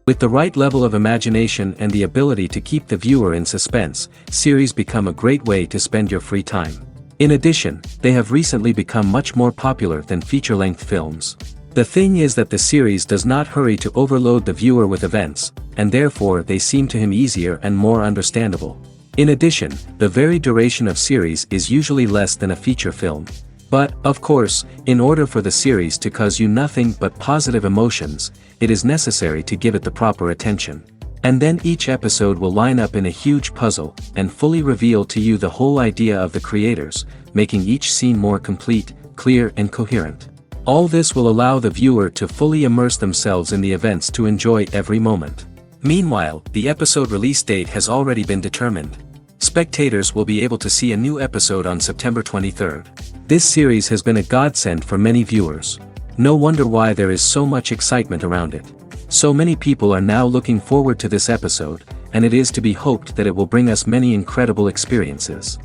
With the right level of imagination and the ability to keep the viewer in suspense, series become a great way to spend your free time. In addition, they have recently become much more popular than feature-length films. The thing is that the series does not hurry to overload the viewer with events, and therefore they seem to him easier and more understandable. In addition, the very duration of series is usually less than a feature film. But, of course, in order for the series to cause you nothing but positive emotions, it is necessary to give it the proper attention. And then each episode will line up in a huge puzzle, and fully reveal to you the whole idea of the creators, making each scene more complete, clear and coherent. All this will allow the viewer to fully immerse themselves in the events to enjoy every moment. Meanwhile, the episode release date has already been determined. Spectators will be able to see a new episode on September 23rd. This series has been a godsend for many viewers. No wonder why there is so much excitement around it. So many people are now looking forward to this episode, and it is to be hoped that it will bring us many incredible experiences.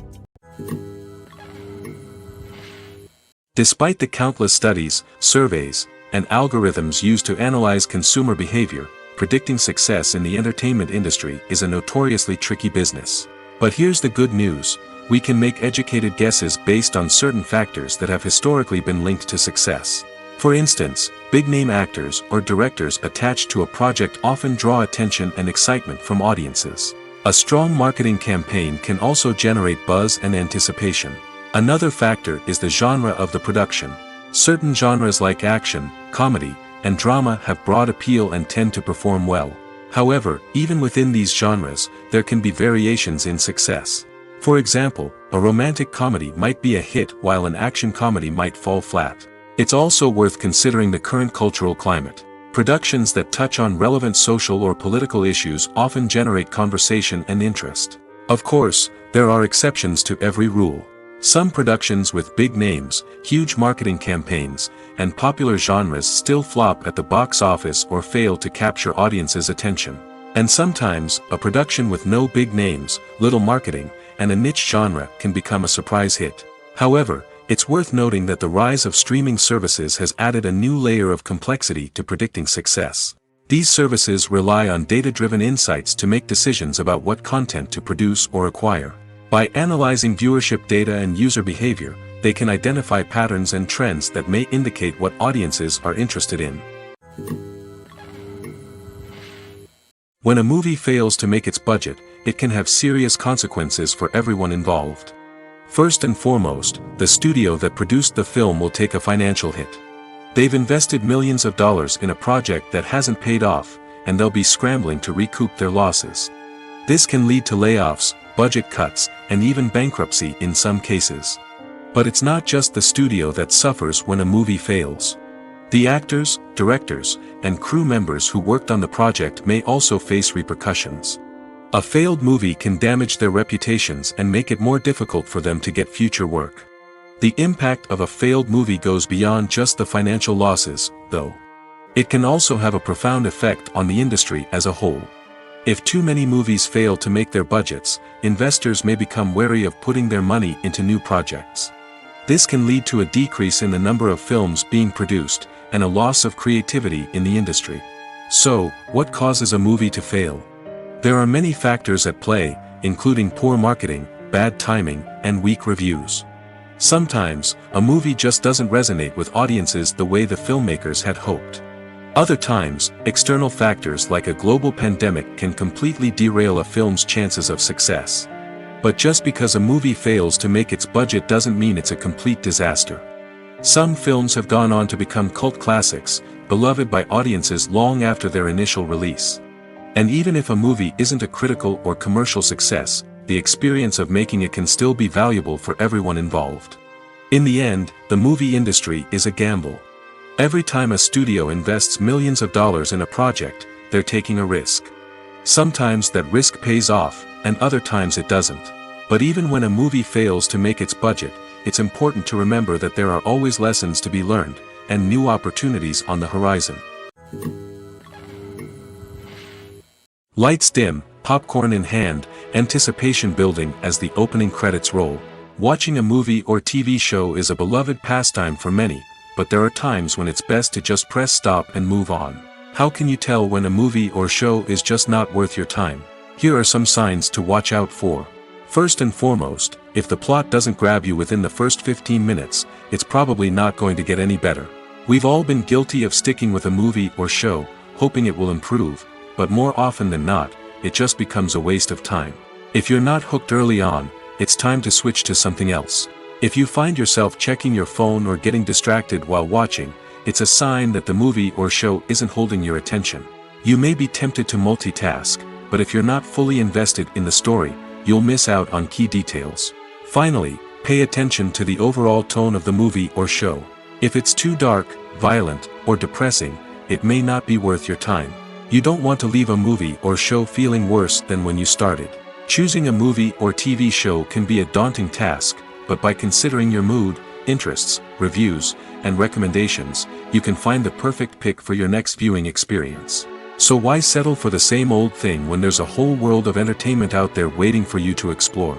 Despite the countless studies, surveys, and algorithms used to analyze consumer behavior, predicting success in the entertainment industry is a notoriously tricky business. But here's the good news. We can make educated guesses based on certain factors that have historically been linked to success. For instance, big-name actors or directors attached to a project often draw attention and excitement from audiences. A strong marketing campaign can also generate buzz and anticipation. Another factor is the genre of the production. Certain genres like action, comedy, and drama have broad appeal and tend to perform well. However, even within these genres, there can be variations in success. For example, a romantic comedy might be a hit while an action comedy might fall flat. It's also worth considering the current cultural climate. Productions that touch on relevant social or political issues often generate conversation and interest. Of course, there are exceptions to every rule. Some productions with big names, huge marketing campaigns, and popular genres still flop at the box office or fail to capture audiences' attention. And sometimes, a production with no big names, little marketing, and a niche genre can become a surprise hit. However, it's worth noting that the rise of streaming services has added a new layer of complexity to predicting success. These services rely on data-driven insights to make decisions about what content to produce or acquire. By analyzing viewership data and user behavior, they can identify patterns and trends that may indicate what audiences are interested in. When a movie fails to make its budget, it can have serious consequences for everyone involved. First and foremost, the studio that produced the film will take a financial hit. They've invested millions of dollars in a project that hasn't paid off, and they'll be scrambling to recoup their losses. This can lead to layoffs, budget cuts, and even bankruptcy in some cases. But it's not just the studio that suffers when a movie fails. The actors, directors, and crew members who worked on the project may also face repercussions. A failed movie can damage their reputations and make it more difficult for them to get future work. The impact of a failed movie goes beyond just the financial losses, though. It can also have a profound effect on the industry as a whole. If too many movies fail to make their budgets, investors may become wary of putting their money into new projects. This can lead to a decrease in the number of films being produced, and a loss of creativity in the industry. So, what causes a movie to fail? There are many factors at play, including poor marketing, bad timing, and weak reviews. Sometimes, a movie just doesn't resonate with audiences the way the filmmakers had hoped. Other times, external factors like a global pandemic can completely derail a film's chances of success. But just because a movie fails to make its budget doesn't mean it's a complete disaster. Some films have gone on to become cult classics, beloved by audiences long after their initial release. And even if a movie isn't a critical or commercial success, the experience of making it can still be valuable for everyone involved. In the end, the movie industry is a gamble. Every time a studio invests millions of dollars in a project, they're taking a risk. Sometimes that risk pays off, and other times it doesn't. But even when a movie fails to make its budget, it's important to remember that there are always lessons to be learned, and new opportunities on the horizon. Lights dim, popcorn in hand, anticipation building as the opening credits roll. Watching a movie or TV show is a beloved pastime for many, but there are times when it's best to just press stop and move on. How can you tell when a movie or show is just not worth your time? Here are some signs to watch out for. First and foremost, if the plot doesn't grab you within the first 15 minutes, it's probably not going to get any better. We've all been guilty of sticking with a movie or show, hoping it will improve, but more often than not, it just becomes a waste of time. If you're not hooked early on, it's time to switch to something else. If you find yourself checking your phone or getting distracted while watching, it's a sign that the movie or show isn't holding your attention. You may be tempted to multitask, but if you're not fully invested in the story, you'll miss out on key details. Finally, pay attention to the overall tone of the movie or show. If it's too dark, violent, or depressing, it may not be worth your time. You don't want to leave a movie or show feeling worse than when you started. Choosing a movie or TV show can be a daunting task, but by considering your mood, interests, reviews, and recommendations, you can find the perfect pick for your next viewing experience. So why settle for the same old thing when there's a whole world of entertainment out there waiting for you to explore?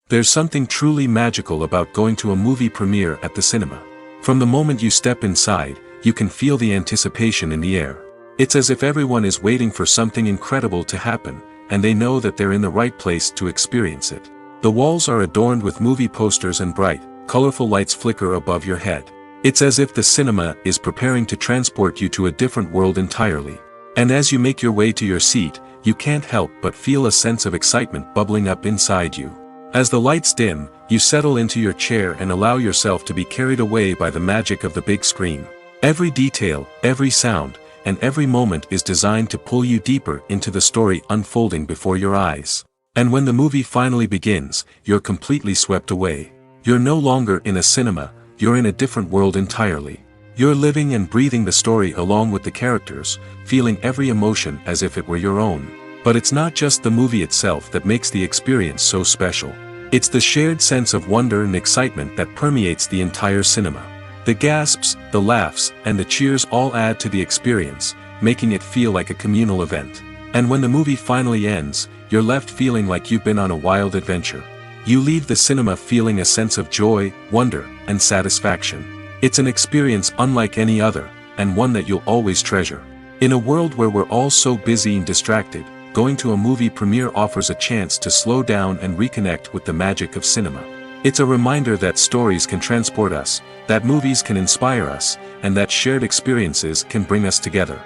There's something truly magical about going to a movie premiere at the cinema. From the moment you step inside, you can feel the anticipation in the air. It's as if everyone is waiting for something incredible to happen, and they know that they're in the right place to experience it. The walls are adorned with movie posters and bright, colorful lights flicker above your head. It's as if the cinema is preparing to transport you to a different world entirely. And as you make your way to your seat, you can't help but feel a sense of excitement bubbling up inside you. As the lights dim, you settle into your chair and allow yourself to be carried away by the magic of the big screen. Every detail, every sound, and every moment is designed to pull you deeper into the story unfolding before your eyes. And when the movie finally begins, you're completely swept away. You're no longer in a cinema, you're in a different world entirely. You're living and breathing the story along with the characters, feeling every emotion as if it were your own. But it's not just the movie itself that makes the experience so special. It's the shared sense of wonder and excitement that permeates the entire cinema. The gasps, the laughs, and the cheers all add to the experience, making it feel like a communal event. And when the movie finally ends, you're left feeling like you've been on a wild adventure. You leave the cinema feeling a sense of joy, wonder, and satisfaction. It's an experience unlike any other, and one that you'll always treasure. In a world where we're all so busy and distracted, going to a movie premiere offers a chance to slow down and reconnect with the magic of cinema. It's a reminder that stories can transport us, that movies can inspire us, and that shared experiences can bring us together.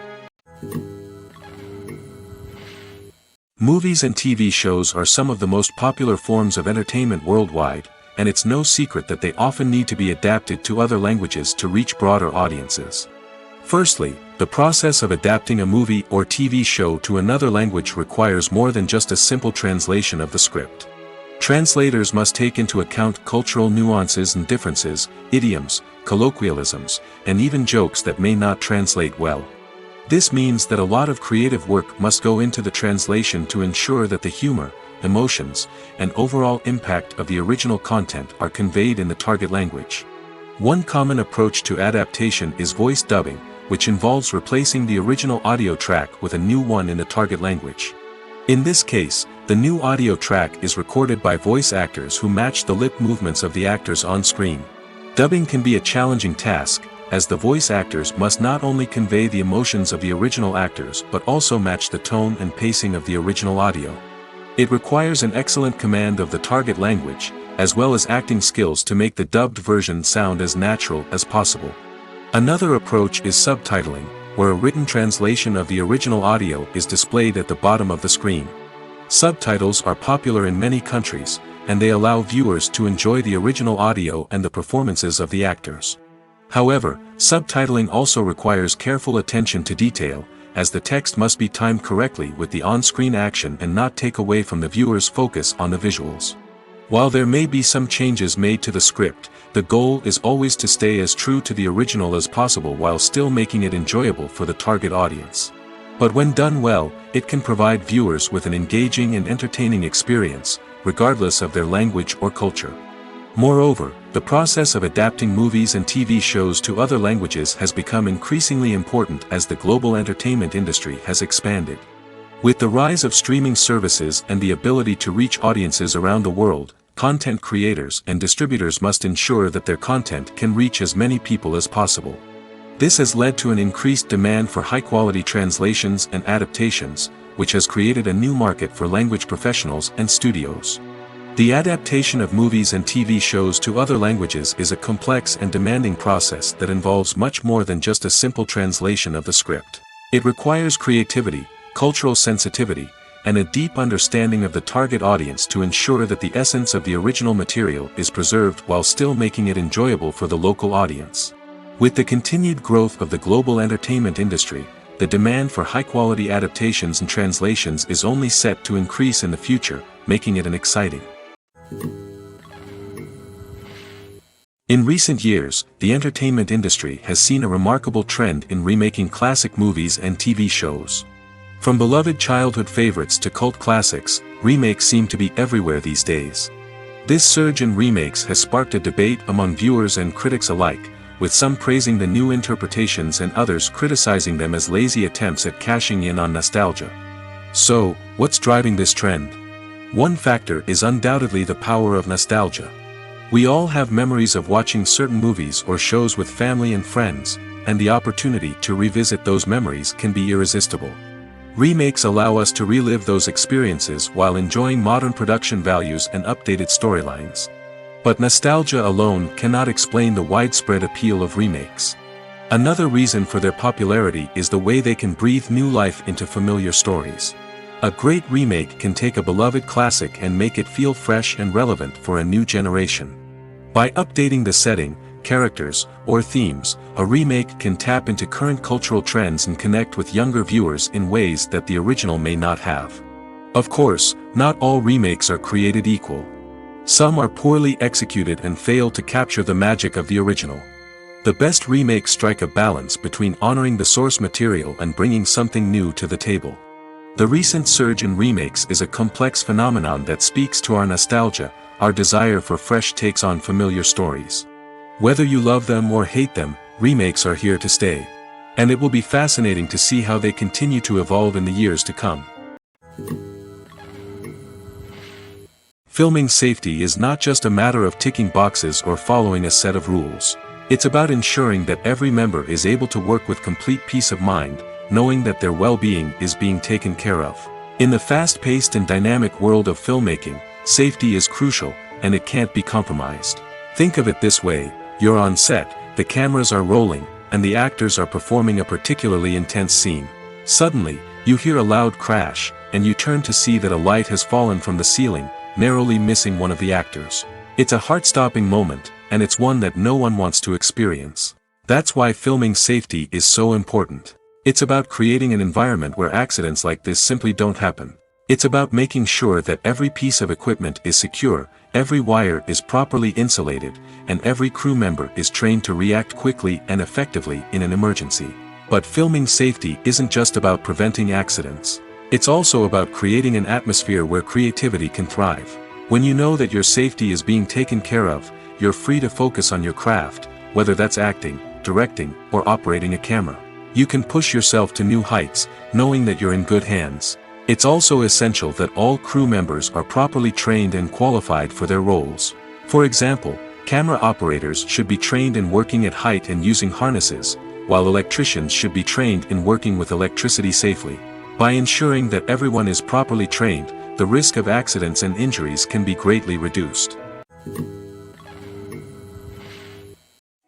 Movies and TV shows are some of the most popular forms of entertainment worldwide, and it's no secret that they often need to be adapted to other languages to reach broader audiences. Firstly, the process of adapting a movie or TV show to another language requires more than just a simple translation of the script. Translators must take into account cultural nuances and differences, idioms, colloquialisms, and even jokes that may not translate well. This means that a lot of creative work must go into the translation to ensure that the humor, emotions, and overall impact of the original content are conveyed in the target language. One common approach to adaptation is voice dubbing, which involves replacing the original audio track with a new one in the target language. In this case, the new audio track is recorded by voice actors who match the lip movements of the actors on screen. Dubbing can be a challenging task, as the voice actors must not only convey the emotions of the original actors but also match the tone and pacing of the original audio. It requires an excellent command of the target language, as well as acting skills to make the dubbed version sound as natural as possible. Another approach is subtitling, where a written translation of the original audio is displayed at the bottom of the screen. Subtitles are popular in many countries, and they allow viewers to enjoy the original audio and the performances of the actors. However, subtitling also requires careful attention to detail, as the text must be timed correctly with the on-screen action and not take away from the viewer's focus on the visuals. While there may be some changes made to the script, the goal is always to stay as true to the original as possible while still making it enjoyable for the target audience. But when done well, it can provide viewers with an engaging and entertaining experience, regardless of their language or culture. Moreover, the process of adapting movies and TV shows to other languages has become increasingly important as the global entertainment industry has expanded. With the rise of streaming services and the ability to reach audiences around the world, content creators and distributors must ensure that their content can reach as many people as possible. This has led to an increased demand for high-quality translations and adaptations, which has created a new market for language professionals and studios. The adaptation of movies and TV shows to other languages is a complex and demanding process that involves much more than just a simple translation of the script. It requires creativity, cultural sensitivity, and a deep understanding of the target audience to ensure that the essence of the original material is preserved while still making it enjoyable for the local audience. With the continued growth of the global entertainment industry, the demand for high-quality adaptations and translations is only set to increase in the future, making it an exciting. In recent years, the entertainment industry has seen a remarkable trend in remaking classic movies and TV shows. From beloved childhood favorites to cult classics, remakes seem to be everywhere these days. This surge in remakes has sparked a debate among viewers and critics alike, with some praising the new interpretations and others criticizing them as lazy attempts at cashing in on nostalgia. So, what's driving this trend? One factor is undoubtedly the power of nostalgia. We all have memories of watching certain movies or shows with family and friends, and the opportunity to revisit those memories can be irresistible. Remakes allow us to relive those experiences while enjoying modern production values and updated storylines. But nostalgia alone cannot explain the widespread appeal of remakes. Another reason for their popularity is the way they can breathe new life into familiar stories. A great remake can take a beloved classic and make it feel fresh and relevant for a new generation. By updating the setting, characters, or themes, a remake can tap into current cultural trends and connect with younger viewers in ways that the original may not have. Of course, not all remakes are created equal. Some are poorly executed and fail to capture the magic of the original. The best remakes strike a balance between honoring the source material and bringing something new to the table. The recent surge in remakes is a complex phenomenon that speaks to our nostalgia, our desire for fresh takes on familiar stories. Whether you love them or hate them, remakes are here to stay. And it will be fascinating to see how they continue to evolve in the years to come. Filming safety is not just a matter of ticking boxes or following a set of rules. It's about ensuring that every member is able to work with complete peace of mind, knowing that their well-being is being taken care of. In the fast-paced and dynamic world of filmmaking, safety is crucial, and it can't be compromised. Think of it this way: you're on set, the cameras are rolling, and the actors are performing a particularly intense scene. Suddenly, you hear a loud crash, and you turn to see that a light has fallen from the ceiling, narrowly missing one of the actors. It's a heart-stopping moment, and it's one that no one wants to experience. That's why filming safety is so important. It's about creating an environment where accidents like this simply don't happen. It's about making sure that every piece of equipment is secure, every wire is properly insulated, and every crew member is trained to react quickly and effectively in an emergency. But filming safety isn't just about preventing accidents. It's also about creating an atmosphere where creativity can thrive. When you know that your safety is being taken care of, you're free to focus on your craft, whether that's acting, directing, or operating a camera. You can push yourself to new heights, knowing that you're in good hands. It's also essential that all crew members are properly trained and qualified for their roles. For example, camera operators should be trained in working at height and using harnesses, while electricians should be trained in working with electricity safely. By ensuring that everyone is properly trained, the risk of accidents and injuries can be greatly reduced.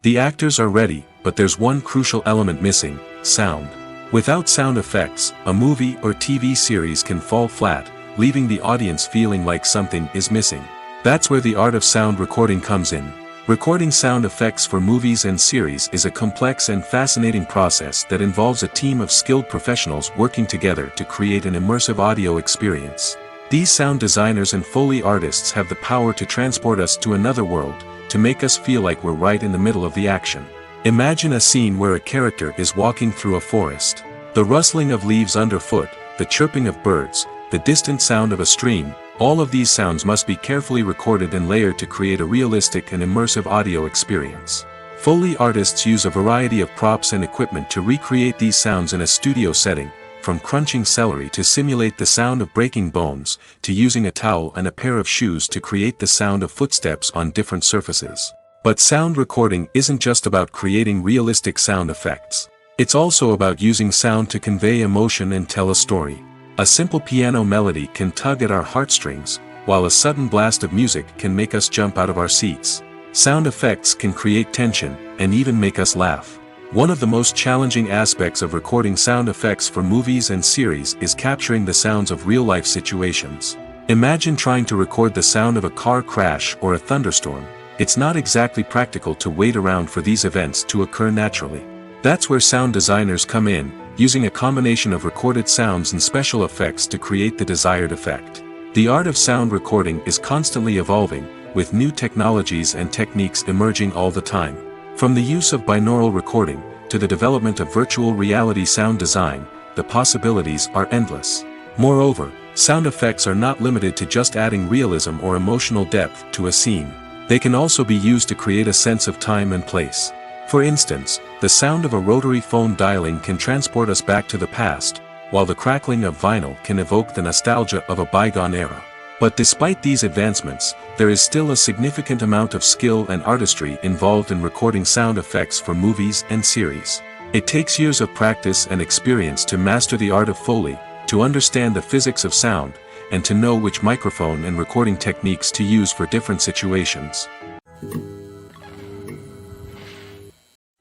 The actors are ready, but there's one crucial element missing: sound. Without sound effects, a movie or TV series can fall flat, leaving the audience feeling like something is missing. That's where the art of sound recording comes in. Recording sound effects for movies and series is a complex and fascinating process that involves a team of skilled professionals working together to create an immersive audio experience. These sound designers and Foley artists have the power to transport us to another world, to make us feel like we're right in the middle of the action. Imagine a scene where a character is walking through a forest. The rustling of leaves underfoot, the chirping of birds, the distant sound of a stream, all of these sounds must be carefully recorded and layered to create a realistic and immersive audio experience. Foley artists use a variety of props and equipment to recreate these sounds in a studio setting, from crunching celery to simulate the sound of breaking bones, to using a towel and a pair of shoes to create the sound of footsteps on different surfaces. But sound recording isn't just about creating realistic sound effects. It's also about using sound to convey emotion and tell a story. A simple piano melody can tug at our heartstrings, while a sudden blast of music can make us jump out of our seats. Sound effects can create tension, and even make us laugh. One of the most challenging aspects of recording sound effects for movies and series is capturing the sounds of real-life situations. Imagine trying to record the sound of a car crash or a thunderstorm. It's not exactly practical to wait around for these events to occur naturally. That's where sound designers come in, using a combination of recorded sounds and special effects to create the desired effect. The art of sound recording is constantly evolving, with new technologies and techniques emerging all the time. From the use of binaural recording, to the development of virtual reality sound design, the possibilities are endless. Moreover, sound effects are not limited to just adding realism or emotional depth to a scene. They can also be used to create a sense of time and place. For instance, the sound of a rotary phone dialing can transport us back to the past, while the crackling of vinyl can evoke the nostalgia of a bygone era. But despite these advancements, there is still a significant amount of skill and artistry involved in recording sound effects for movies and series. It takes years of practice and experience to master the art of Foley, to understand the physics of sound, and to know which microphone and recording techniques to use for different situations.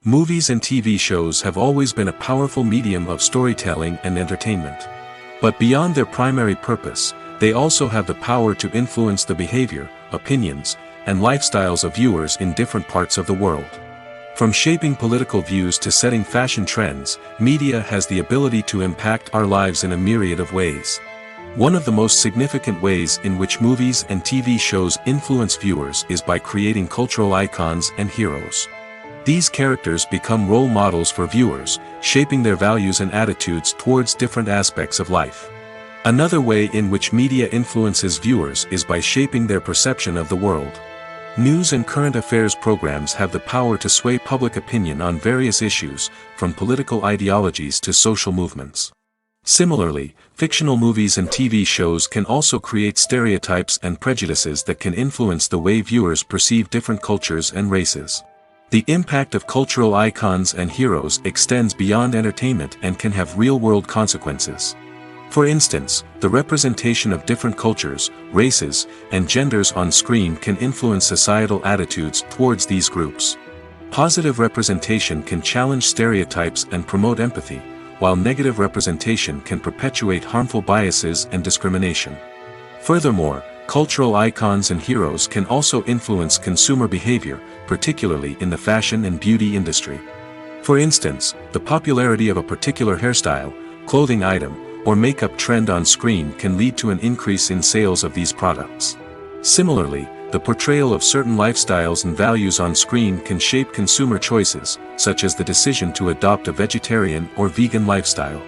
Movies and TV shows have always been a powerful medium of storytelling and entertainment. But beyond their primary purpose, they also have the power to influence the behavior, opinions, and lifestyles of viewers in different parts of the world. From shaping political views to setting fashion trends, media has the ability to impact our lives in a myriad of ways. One of the most significant ways in which movies and TV shows influence viewers is by creating cultural icons and heroes. These characters become role models for viewers, shaping their values and attitudes towards different aspects of life. Another way in which media influences viewers is by shaping their perception of the world. News and current affairs programs have the power to sway public opinion on various issues, from political ideologies to social movements. Similarly, fictional movies and TV shows can also create stereotypes and prejudices that can influence the way viewers perceive different cultures and races. The impact of cultural icons and heroes extends beyond entertainment and can have real-world consequences. For instance, the representation of different cultures, races, and genders on screen can influence societal attitudes towards these groups. Positive representation can challenge stereotypes and promote empathy, while negative representation can perpetuate harmful biases and discrimination. Furthermore, cultural icons and heroes can also influence consumer behavior, particularly in the fashion and beauty industry. For instance, the popularity of a particular hairstyle, clothing item, or makeup trend on screen can lead to an increase in sales of these products. Similarly, the portrayal of certain lifestyles and values on screen can shape consumer choices, such as the decision to adopt a vegetarian or vegan lifestyle.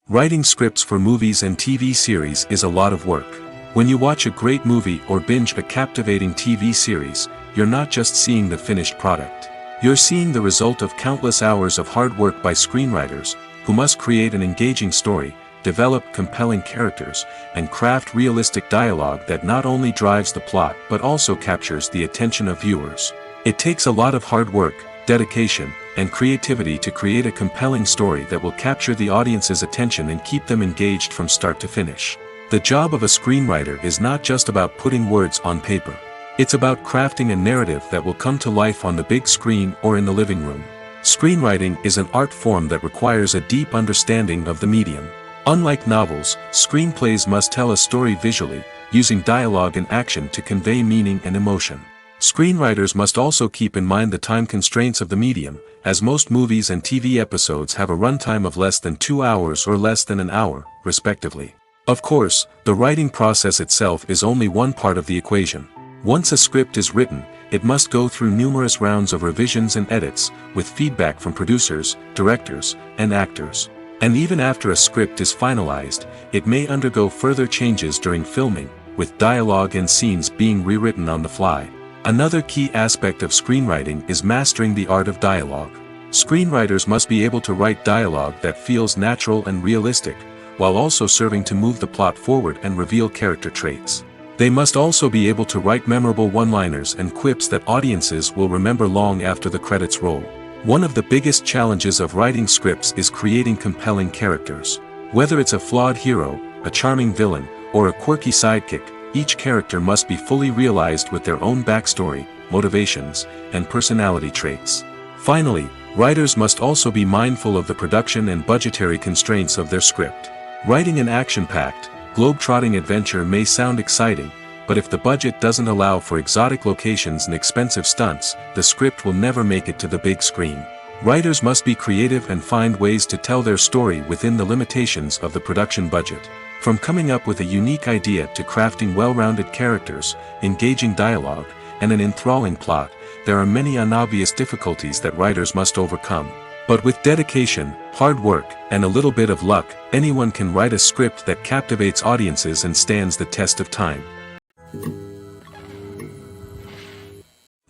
Writing scripts for movies and TV series is a lot of work. When you watch a great movie or binge a captivating TV series, you're not just seeing the finished product. You're seeing the result of countless hours of hard work by screenwriters, who must create an engaging story, develop compelling characters, and craft realistic dialogue that not only drives the plot but also captures the attention of viewers. It takes a lot of hard work, dedication, and creativity to create a compelling story that will capture the audience's attention and keep them engaged from start to finish. The job of a screenwriter is not just about putting words on paper. It's about crafting a narrative that will come to life on the big screen or in the living room. Screenwriting is an art form that requires a deep understanding of the medium. Unlike novels, screenplays must tell a story visually, using dialogue and action to convey meaning and emotion. Screenwriters must also keep in mind the time constraints of the medium, as most movies and TV episodes have a runtime of less than 2 hours or less than an hour, respectively. Of course, the writing process itself is only one part of the equation. Once a script is written, it must go through numerous rounds of revisions and edits, with feedback from producers, directors, and actors. And even after a script is finalized, it may undergo further changes during filming, with dialogue and scenes being rewritten on the fly. Another key aspect of screenwriting is mastering the art of dialogue. Screenwriters must be able to write dialogue that feels natural and realistic, while also serving to move the plot forward and reveal character traits. They must also be able to write memorable one-liners and quips that audiences will remember long after the credits roll. One of the biggest challenges of writing scripts is creating compelling characters. Whether it's a flawed hero, a charming villain, or a quirky sidekick, each character must be fully realized with their own backstory, motivations, and personality traits. Finally, writers must also be mindful of the production and budgetary constraints of their script. Writing an action-packed, globe-trotting adventure may sound exciting, but if the budget doesn't allow for exotic locations and expensive stunts, the script will never make it to the big screen. Writers must be creative and find ways to tell their story within the limitations of the production budget. From coming up with a unique idea to crafting well-rounded characters, engaging dialogue, and an enthralling plot, there are many unobvious difficulties that writers must overcome. But with dedication, hard work, and a little bit of luck, anyone can write a script that captivates audiences and stands the test of time.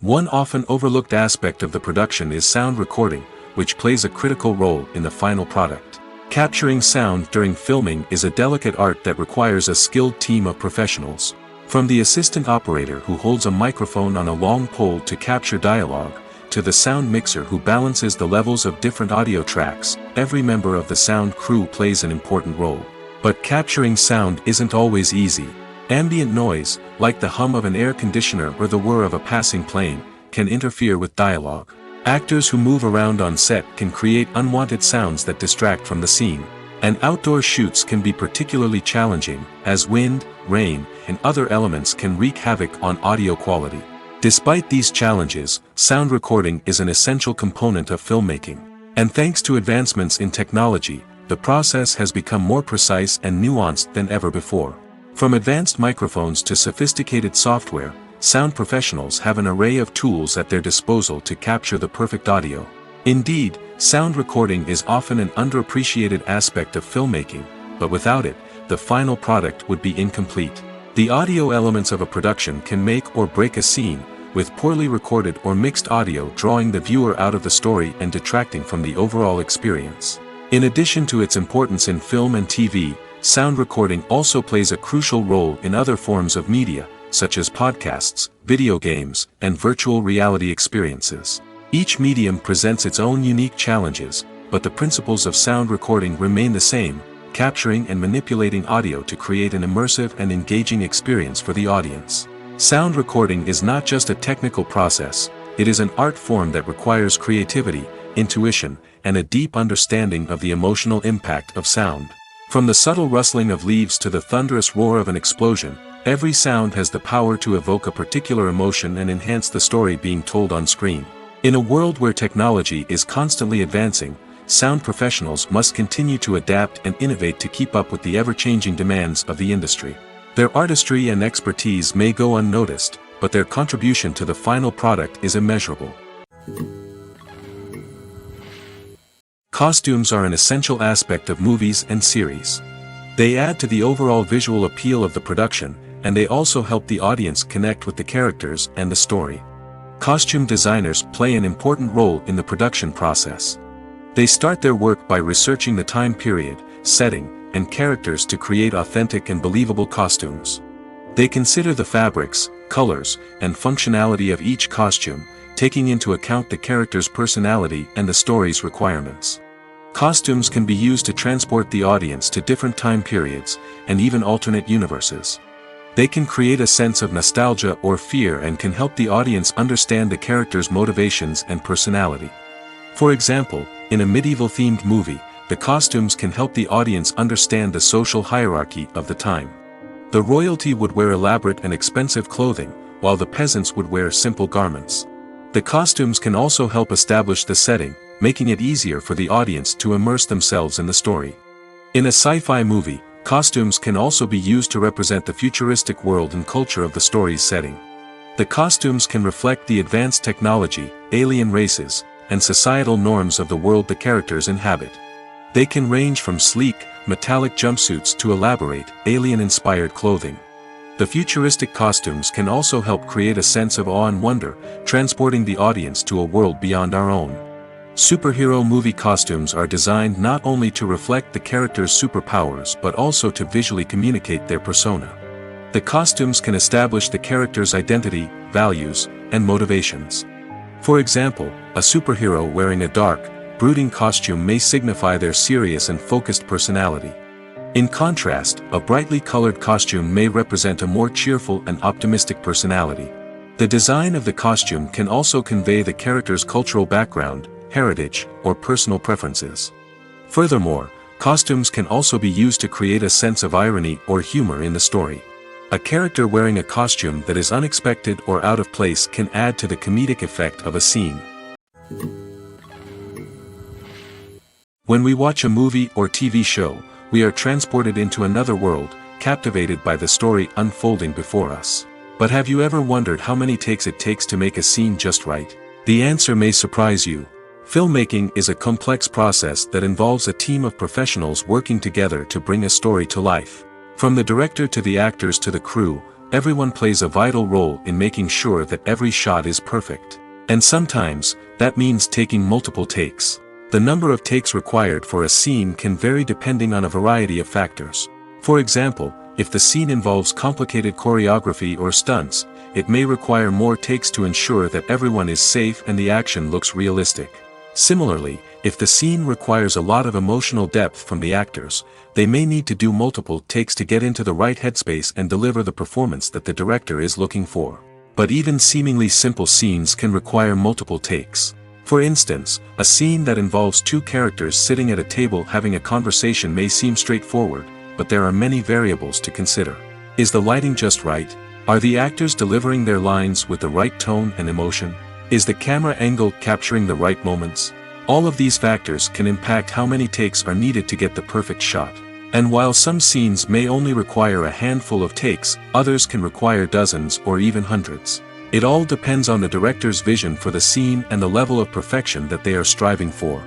One often overlooked aspect of the production is sound recording, which plays a critical role in the final product. Capturing sound during filming is a delicate art that requires a skilled team of professionals. From the assistant operator who holds a microphone on a long pole to capture dialogue, to the sound mixer who balances the levels of different audio tracks, every member of the sound crew plays an important role. But capturing sound isn't always easy. Ambient noise, like the hum of an air conditioner or the whir of a passing plane, can interfere with dialogue. Actors who move around on set can create unwanted sounds that distract from the scene. And outdoor shoots can be particularly challenging, as wind, rain, and other elements can wreak havoc on audio quality. Despite these challenges, sound recording is an essential component of filmmaking. And thanks to advancements in technology, the process has become more precise and nuanced than ever before. From advanced microphones to sophisticated software, sound professionals have an array of tools at their disposal to capture the perfect audio. Indeed, sound recording is often an underappreciated aspect of filmmaking, but without it, the final product would be incomplete. The audio elements of a production can make or break a scene, with poorly recorded or mixed audio drawing the viewer out of the story and detracting from the overall experience. In addition to its importance in film and TV, sound recording also plays a crucial role in other forms of media, such as podcasts, video games, and virtual reality experiences. Each medium presents its own unique challenges, but the principles of sound recording remain the same, capturing and manipulating audio to create an immersive and engaging experience for the audience. Sound recording is not just a technical process, it is an art form that requires creativity, intuition, and a deep understanding of the emotional impact of sound. From the subtle rustling of leaves to the thunderous roar of an explosion, every sound has the power to evoke a particular emotion and enhance the story being told on screen. In a world where technology is constantly advancing, sound professionals must continue to adapt and innovate to keep up with the ever-changing demands of the industry. Their artistry and expertise may go unnoticed, but their contribution to the final product is immeasurable. Costumes are an essential aspect of movies and series. They add to the overall visual appeal of the production, and they also help the audience connect with the characters and the story. Costume designers play an important role in the production process. They start their work by researching the time period, setting, and characters to create authentic and believable costumes. They consider the fabrics, colors, and functionality of each costume, taking into account the character's personality and the story's requirements. Costumes can be used to transport the audience to different time periods, and even alternate universes. They can create a sense of nostalgia or fear and can help the audience understand the character's motivations and personality. For example, in a medieval-themed movie, the costumes can help the audience understand the social hierarchy of the time. The royalty would wear elaborate and expensive clothing, while the peasants would wear simple garments. The costumes can also help establish the setting, making it easier for the audience to immerse themselves in the story. In a sci-fi movie, costumes can also be used to represent the futuristic world and culture of the story's setting. The costumes can reflect the advanced technology, alien races, and societal norms of the world the characters inhabit. They can range from sleek, metallic jumpsuits to elaborate, alien-inspired clothing. The futuristic costumes can also help create a sense of awe and wonder, transporting the audience to a world beyond our own. Superhero movie costumes are designed not only to reflect the character's superpowers but also to visually communicate their persona. The costumes can establish the character's identity, values, and motivations. For example, a superhero wearing a dark, brooding costume may signify their serious and focused personality. In contrast, a brightly colored costume may represent a more cheerful and optimistic personality. The design of the costume can also convey the character's cultural background, heritage, or personal preferences. Furthermore, costumes can also be used to create a sense of irony or humor in the story. A character wearing a costume that is unexpected or out of place can add to the comedic effect of a scene. When we watch a movie or TV show, we are transported into another world, captivated by the story unfolding before us. But have you ever wondered how many takes it takes to make a scene just right? The answer may surprise you. Filmmaking is a complex process that involves a team of professionals working together to bring a story to life. From the director to the actors to the crew, everyone plays a vital role in making sure that every shot is perfect. And sometimes, that means taking multiple takes. The number of takes required for a scene can vary depending on a variety of factors. For example, if the scene involves complicated choreography or stunts, it may require more takes to ensure that everyone is safe and the action looks realistic. Similarly, if the scene requires a lot of emotional depth from the actors, they may need to do multiple takes to get into the right headspace and deliver the performance that the director is looking for. But even seemingly simple scenes can require multiple takes. For instance, a scene that involves two characters sitting at a table having a conversation may seem straightforward, but there are many variables to consider. Is the lighting just right? Are the actors delivering their lines with the right tone and emotion? Is the camera angle capturing the right moments? All of these factors can impact how many takes are needed to get the perfect shot. And while some scenes may only require a handful of takes, others can require dozens or even hundreds. It all depends on the director's vision for the scene and the level of perfection that they are striving for.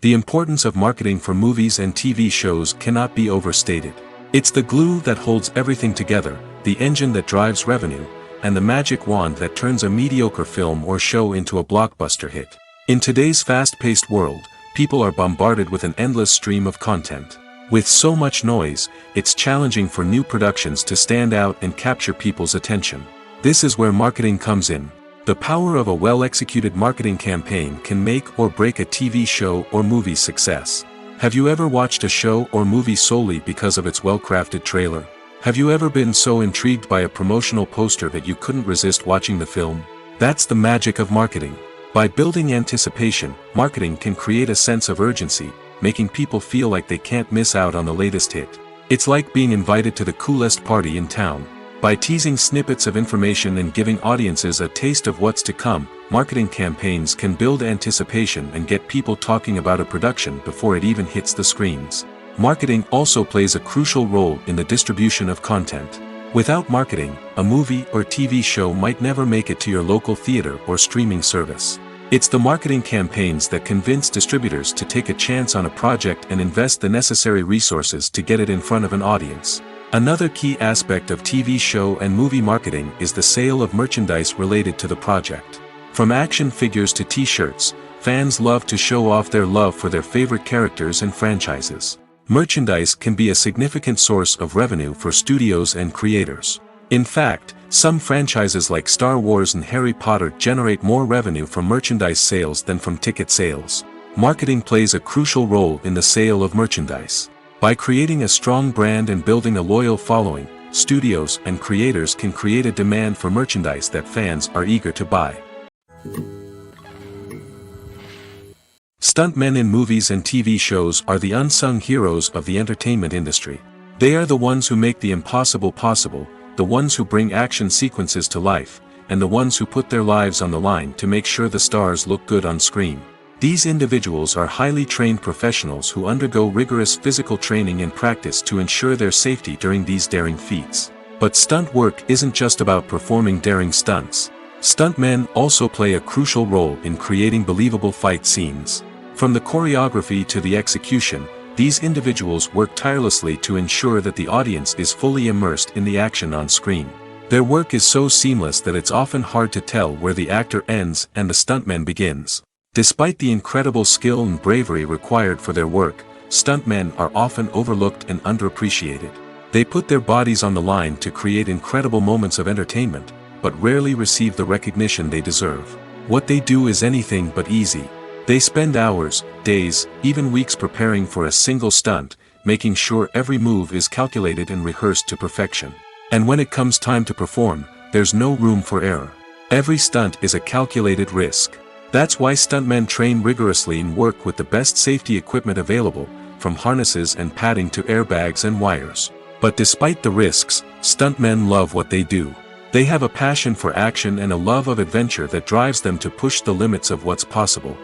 The importance of marketing for movies and TV shows cannot be overstated. It's the glue that holds everything together, the engine that drives revenue, and the magic wand that turns a mediocre film or show into a blockbuster hit. In today's fast-paced world, people are bombarded with an endless stream of content. With so much noise, it's challenging for new productions to stand out and capture people's attention. This is where marketing comes in. The power of a well-executed marketing campaign can make or break a TV show or movie's success. Have you ever watched a show or movie solely because of its well-crafted trailer? Have you ever been so intrigued by a promotional poster that you couldn't resist watching the film? That's the magic of marketing. By building anticipation, marketing can create a sense of urgency, making people feel like they can't miss out on the latest hit. It's like being invited to the coolest party in town. By teasing snippets of information and giving audiences a taste of what's to come, marketing campaigns can build anticipation and get people talking about a production before it even hits the screens. Marketing also plays a crucial role in the distribution of content. Without marketing, a movie or TV show might never make it to your local theater or streaming service. It's the marketing campaigns that convince distributors to take a chance on a project and invest the necessary resources to get it in front of an audience. Another key aspect of TV show and movie marketing is the sale of merchandise related to the project. From action figures to t-shirts, fans love to show off their love for their favorite characters and franchises. Merchandise can be a significant source of revenue for studios and creators. In fact, some franchises like Star Wars and Harry Potter generate more revenue from merchandise sales than from ticket sales. Marketing plays a crucial role in the sale of merchandise. By creating a strong brand and building a loyal following, studios and creators can create a demand for merchandise that fans are eager to buy. Stuntmen in movies and TV shows are the unsung heroes of the entertainment industry. They are the ones who make the impossible possible, the ones who bring action sequences to life, and the ones who put their lives on the line to make sure the stars look good on screen. These individuals are highly trained professionals who undergo rigorous physical training and practice to ensure their safety during these daring feats. But stunt work isn't just about performing daring stunts. Stuntmen also play a crucial role in creating believable fight scenes. From the choreography to the execution, these individuals work tirelessly to ensure that the audience is fully immersed in the action on screen. Their work is so seamless that it's often hard to tell where the actor ends and the stuntman begins. Despite the incredible skill and bravery required for their work, stuntmen are often overlooked and underappreciated. They put their bodies on the line to create incredible moments of entertainment, but rarely receive the recognition they deserve. What they do is anything but easy. They spend hours, days, even weeks preparing for a single stunt, making sure every move is calculated and rehearsed to perfection. And when it comes time to perform, there's no room for error. Every stunt is a calculated risk. That's why stuntmen train rigorously and work with the best safety equipment available, from harnesses and padding to airbags and wires. But despite the risks, stuntmen love what they do. They have a passion for action and a love of adventure that drives them to push the limits of what's possible.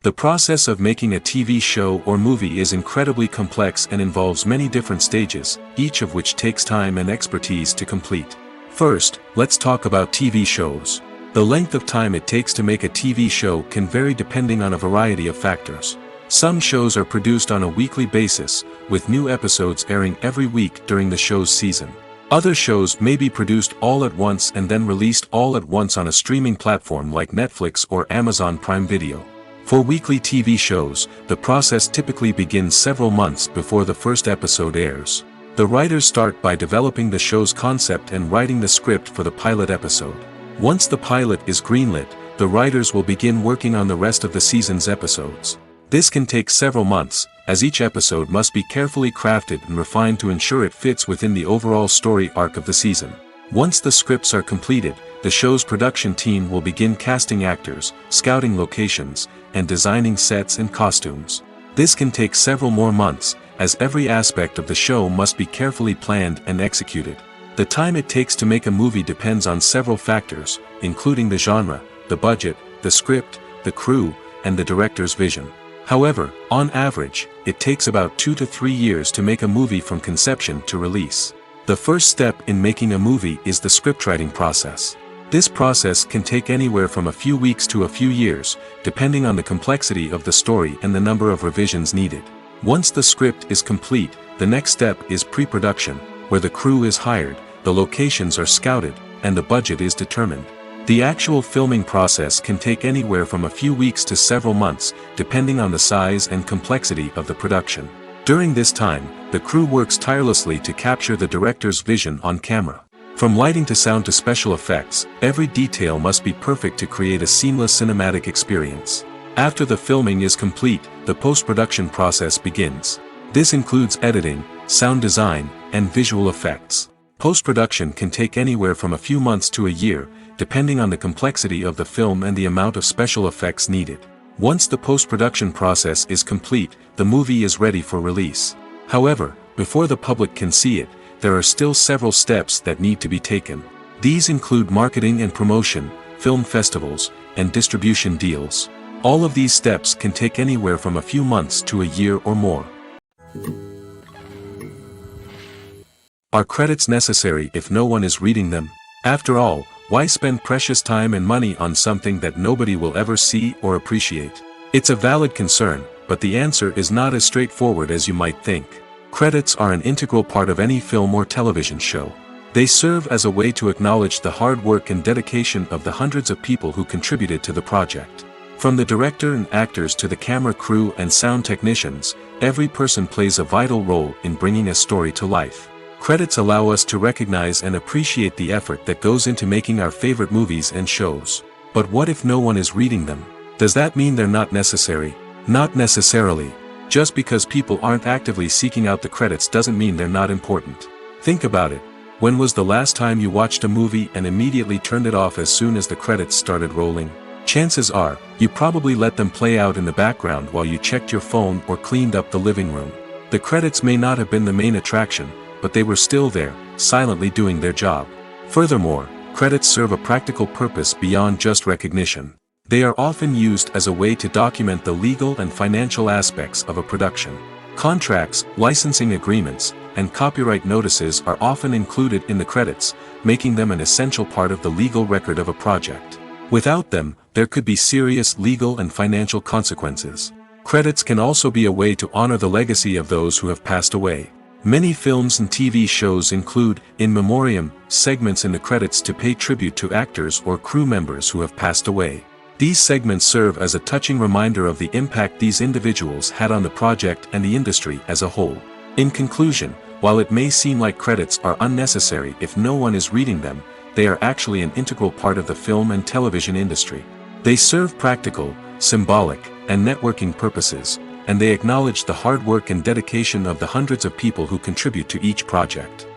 The process of making a TV show or movie is incredibly complex and involves many different stages, each of which takes time and expertise to complete. First, let's talk about TV shows. The length of time it takes to make a TV show can vary depending on a variety of factors. Some shows are produced on a weekly basis, with new episodes airing every week during the show's season. Other shows may be produced all at once and then released all at once on a streaming platform like Netflix or Amazon Prime Video. For weekly TV shows, the process typically begins several months before the first episode airs. The writers start by developing the show's concept and writing the script for the pilot episode. Once the pilot is greenlit, the writers will begin working on the rest of the season's episodes. This can take several months, as each episode must be carefully crafted and refined to ensure it fits within the overall story arc of the season. Once the scripts are completed, the show's production team will begin casting actors, scouting locations, and designing sets and costumes. This can take several more months, as every aspect of the show must be carefully planned and executed. The time it takes to make a movie depends on several factors, including the genre, the budget, the script, the crew, and the director's vision. However, on average, it takes about 2 to 3 years to make a movie from conception to release. The first step in making a movie is the scriptwriting process. This process can take anywhere from a few weeks to a few years, depending on the complexity of the story and the number of revisions needed. Once the script is complete, the next step is pre-production, where the crew is hired, the locations are scouted, and the budget is determined. The actual filming process can take anywhere from a few weeks to several months, depending on the size and complexity of the production. During this time, the crew works tirelessly to capture the director's vision on camera. From lighting to sound to special effects, every detail must be perfect to create a seamless cinematic experience. After the filming is complete, the post-production process begins. This includes editing, sound design, and visual effects. Post-production can take anywhere from a few months to a year, depending on the complexity of the film and the amount of special effects needed. Once the post-production process is complete, the movie is ready for release. However, before the public can see it, there are still several steps that need to be taken. These include marketing and promotion, film festivals, and distribution deals. All of these steps can take anywhere from a few months to a year or more. Are credits necessary if no one is reading them? After all, why spend precious time and money on something that nobody will ever see or appreciate? It's a valid concern, but the answer is not as straightforward as you might think. Credits are an integral part of any film or television show. They serve as a way to acknowledge the hard work and dedication of the hundreds of people who contributed to the project. From the director and actors to the camera crew and sound technicians, every person plays a vital role in bringing a story to life. Credits allow us to recognize and appreciate the effort that goes into making our favorite movies and shows. But what if no one is reading them? Does that mean they're not necessary? Not necessarily. Just because people aren't actively seeking out the credits doesn't mean they're not important. Think about it. When was the last time you watched a movie and immediately turned it off as soon as the credits started rolling? Chances are, you probably let them play out in the background while you checked your phone or cleaned up the living room. The credits may not have been the main attraction, but they were still there, silently doing their job. Furthermore, credits serve a practical purpose beyond just recognition. They are often used as a way to document the legal and financial aspects of a production. Contracts, licensing agreements, and copyright notices are often included in the credits, making them an essential part of the legal record of a project. Without them, there could be serious legal and financial consequences. Credits can also be a way to honor the legacy of those who have passed away. Many films and TV shows include, in memoriam, segments in the credits to pay tribute to actors or crew members who have passed away. These segments serve as a touching reminder of the impact these individuals had on the project and the industry as a whole. In conclusion, while it may seem like credits are unnecessary if no one is reading them, they are actually an integral part of the film and television industry. They serve practical, symbolic, and networking purposes, and they acknowledge the hard work and dedication of the hundreds of people who contribute to each project.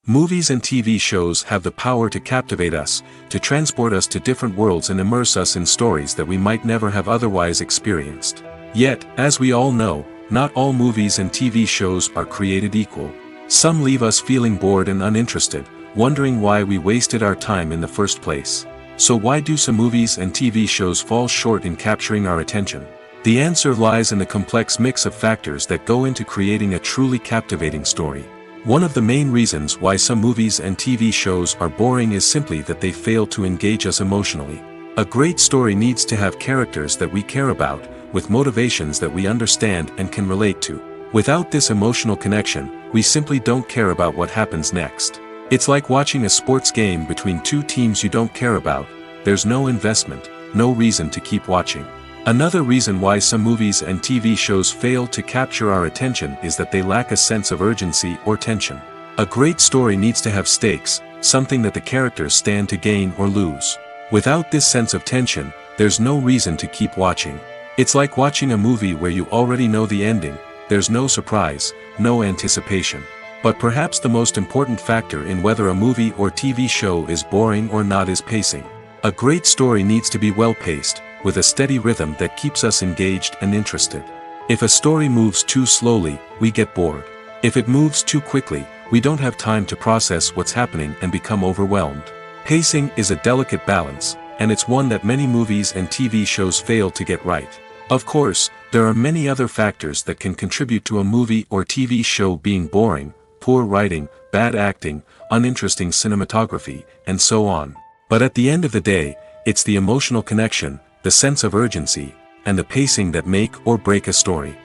Movies and TV shows have the power to captivate us, to transport us to different worlds and immerse us in stories that we might never have otherwise experienced. Yet, as we all know, not all movies and TV shows are created equal. Some leave us feeling bored and uninterested, wondering why we wasted our time in the first place. So why do some movies and TV shows fall short in capturing our attention? The answer lies in the complex mix of factors that go into creating a truly captivating story. One of the main reasons why some movies and TV shows are boring is simply that they fail to engage us emotionally. A great story needs to have characters that we care about, with motivations that we understand and can relate to. Without this emotional connection, we simply don't care about what happens next. It's like watching a sports game between two teams you don't care about. There's no investment, no reason to keep watching. Another reason why some movies and TV shows fail to capture our attention is that they lack a sense of urgency or tension. A great story needs to have stakes, something that the characters stand to gain or lose. Without this sense of tension, there's no reason to keep watching. It's like watching a movie where you already know the ending. There's no surprise, no anticipation. But perhaps the most important factor in whether a movie or TV show is boring or not is pacing. A great story needs to be well-paced, with a steady rhythm that keeps us engaged and interested. If a story moves too slowly, we get bored. If it moves too quickly, we don't have time to process what's happening and become overwhelmed. Pacing is a delicate balance, and it's one that many movies and TV shows fail to get right. Of course, there are many other factors that can contribute to a movie or TV show being boring: poor writing, bad acting, uninteresting cinematography, and so on. But at the end of the day, it's the emotional connection, the sense of urgency, and the pacing that make or break a story.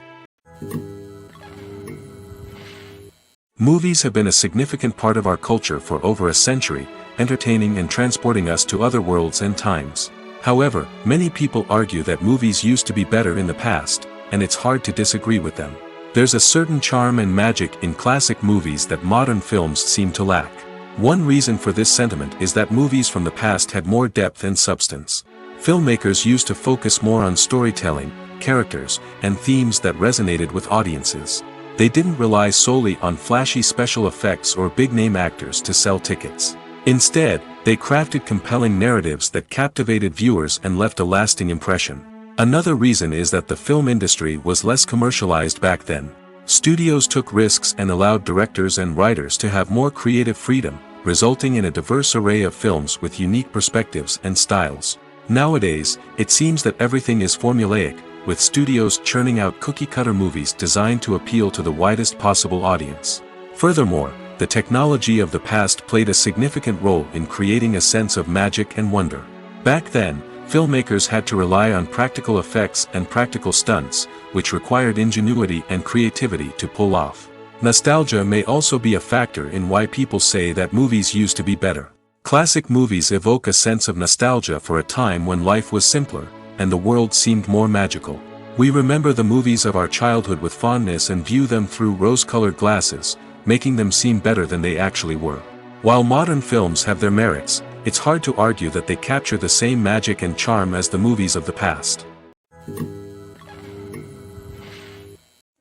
Movies have been a significant part of our culture for over a century, entertaining and transporting us to other worlds and times. However, many people argue that movies used to be better in the past, and it's hard to disagree with them. There's a certain charm and magic in classic movies that modern films seem to lack. One reason for this sentiment is that movies from the past had more depth and substance. Filmmakers used to focus more on storytelling, characters, and themes that resonated with audiences. They didn't rely solely on flashy special effects or big-name actors to sell tickets. Instead, they crafted compelling narratives that captivated viewers and left a lasting impression. Another reason is that the film industry was less commercialized back then. Studios took risks and allowed directors and writers to have more creative freedom, resulting in a diverse array of films with unique perspectives and styles. Nowadays, it seems that everything is formulaic, with studios churning out cookie-cutter movies designed to appeal to the widest possible audience. Furthermore, the technology of the past played a significant role in creating a sense of magic and wonder. Back then, filmmakers had to rely on practical effects and practical stunts, which required ingenuity and creativity to pull off. Nostalgia may also be a factor in why people say that movies used to be better. Classic movies evoke a sense of nostalgia for a time when life was simpler, and the world seemed more magical. We remember the movies of our childhood with fondness and view them through rose-colored glasses, making them seem better than they actually were. While modern films have their merits, it's hard to argue that they capture the same magic and charm as the movies of the past.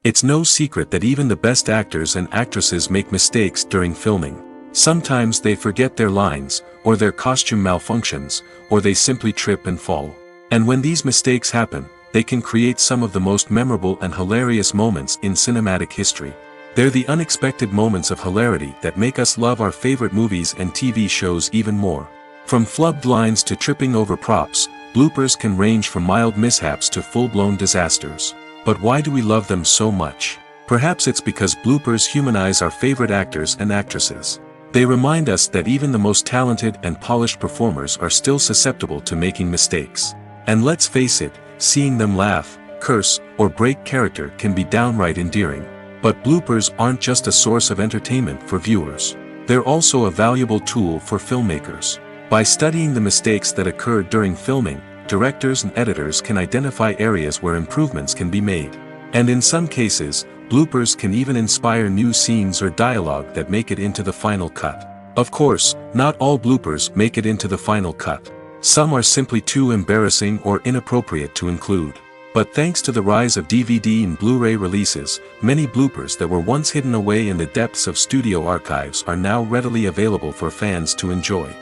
It's no secret that even the best actors and actresses make mistakes during filming. Sometimes they forget their lines, or their costume malfunctions, or they simply trip and fall. And when these mistakes happen, they can create some of the most memorable and hilarious moments in cinematic history. They're the unexpected moments of hilarity that make us love our favorite movies and TV shows even more. From flubbed lines to tripping over props, bloopers can range from mild mishaps to full-blown disasters. But why do we love them so much? Perhaps it's because bloopers humanize our favorite actors and actresses. They remind us that even the most talented and polished performers are still susceptible to making mistakes. And let's face it, seeing them laugh, curse, or break character can be downright endearing. But bloopers aren't just a source of entertainment for viewers. They're also a valuable tool for filmmakers. By studying the mistakes that occurred during filming, directors and editors can identify areas where improvements can be made. And in some cases, bloopers can even inspire new scenes or dialogue that make it into the final cut. Of course, not all bloopers make it into the final cut. Some are simply too embarrassing or inappropriate to include. But thanks to the rise of DVD and Blu-ray releases, many bloopers that were once hidden away in the depths of studio archives are now readily available for fans to enjoy.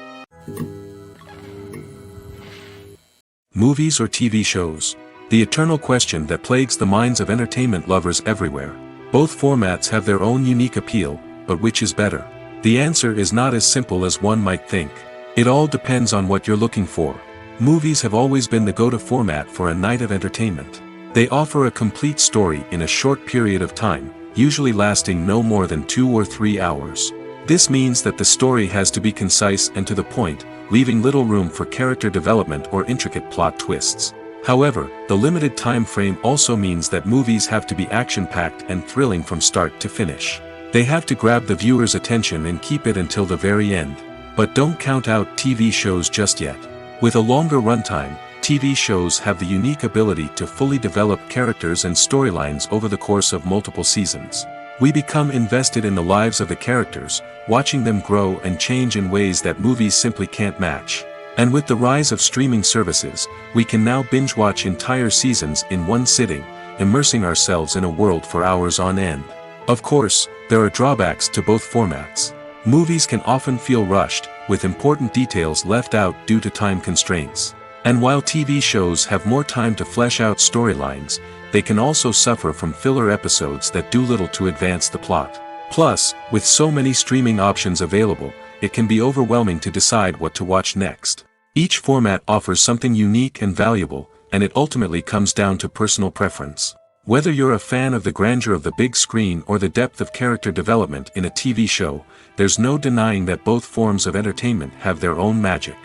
Movies or TV shows? The eternal question that plagues the minds of entertainment lovers everywhere. Both formats have their own unique appeal, but which is better? The answer is not as simple as one might think. It all depends on what you're looking for. Movies have always been the go-to format for a night of entertainment. They offer a complete story in a short period of time, usually lasting no more than 2 or 3 hours. This means that the story has to be concise and to the point, leaving little room for character development or intricate plot twists. However, the limited time frame also means that movies have to be action-packed and thrilling from start to finish. They have to grab the viewer's attention and keep it until the very end. But don't count out TV shows just yet. With a longer runtime, TV shows have the unique ability to fully develop characters and storylines over the course of multiple seasons. We become invested in the lives of the characters, watching them grow and change in ways that movies simply can't match. And with the rise of streaming services, we can now binge-watch entire seasons in one sitting, immersing ourselves in a world for hours on end. Of course, there are drawbacks to both formats. Movies can often feel rushed, with important details left out due to time constraints. And while TV shows have more time to flesh out storylines, they can also suffer from filler episodes that do little to advance the plot. Plus, with so many streaming options available, it can be overwhelming to decide what to watch next. Each format offers something unique and valuable, and it ultimately comes down to personal preference. Whether you're a fan of the grandeur of the big screen or the depth of character development in a TV show, there's no denying that both forms of entertainment have their own magic.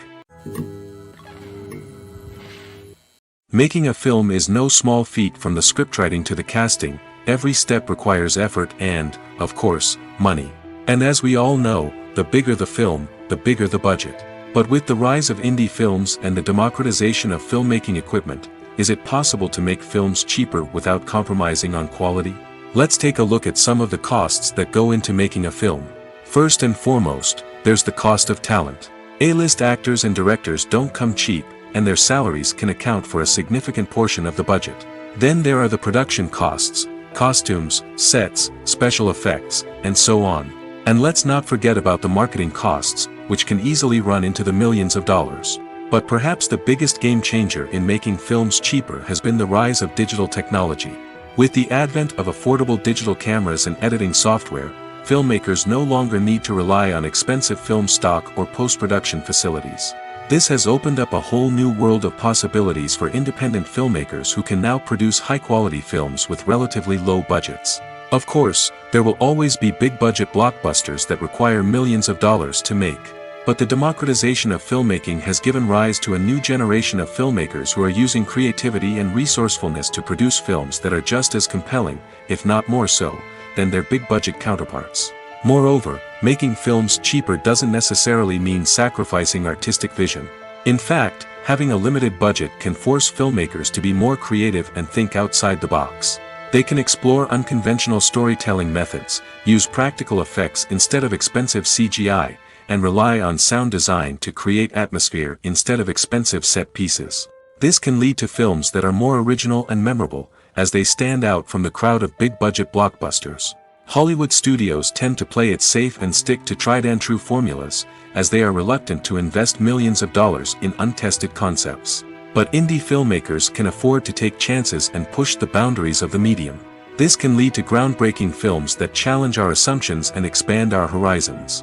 Making a film is no small feat. From the scriptwriting to the casting, every step requires effort and, of course, money. And as we all know, the bigger the film, the bigger the budget. But with the rise of indie films and the democratization of filmmaking equipment, is it possible to make films cheaper without compromising on quality? Let's take a look at some of the costs that go into making a film. First and foremost, there's the cost of talent. A-list actors and directors don't come cheap, and their salaries can account for a significant portion of the budget. Then there are the production costs, costumes, sets, special effects, and so on. And let's not forget about the marketing costs, which can easily run into the millions of dollars. But perhaps the biggest game changer in making films cheaper has been the rise of digital technology. With the advent of affordable digital cameras and editing software, filmmakers no longer need to rely on expensive film stock or post-production facilities. This has opened up a whole new world of possibilities for independent filmmakers who can now produce high-quality films with relatively low budgets. Of course, there will always be big-budget blockbusters that require millions of dollars to make. But the democratization of filmmaking has given rise to a new generation of filmmakers who are using creativity and resourcefulness to produce films that are just as compelling, if not more so, than their big-budget counterparts. Moreover, making films cheaper doesn't necessarily mean sacrificing artistic vision. In fact, having a limited budget can force filmmakers to be more creative and think outside the box. They can explore unconventional storytelling methods, use practical effects instead of expensive CGI, and rely on sound design to create atmosphere instead of expensive set pieces. This can lead to films that are more original and memorable, as they stand out from the crowd of big-budget blockbusters. Hollywood studios tend to play it safe and stick to tried-and-true formulas, as they are reluctant to invest millions of dollars in untested concepts. But indie filmmakers can afford to take chances and push the boundaries of the medium. This can lead to groundbreaking films that challenge our assumptions and expand our horizons.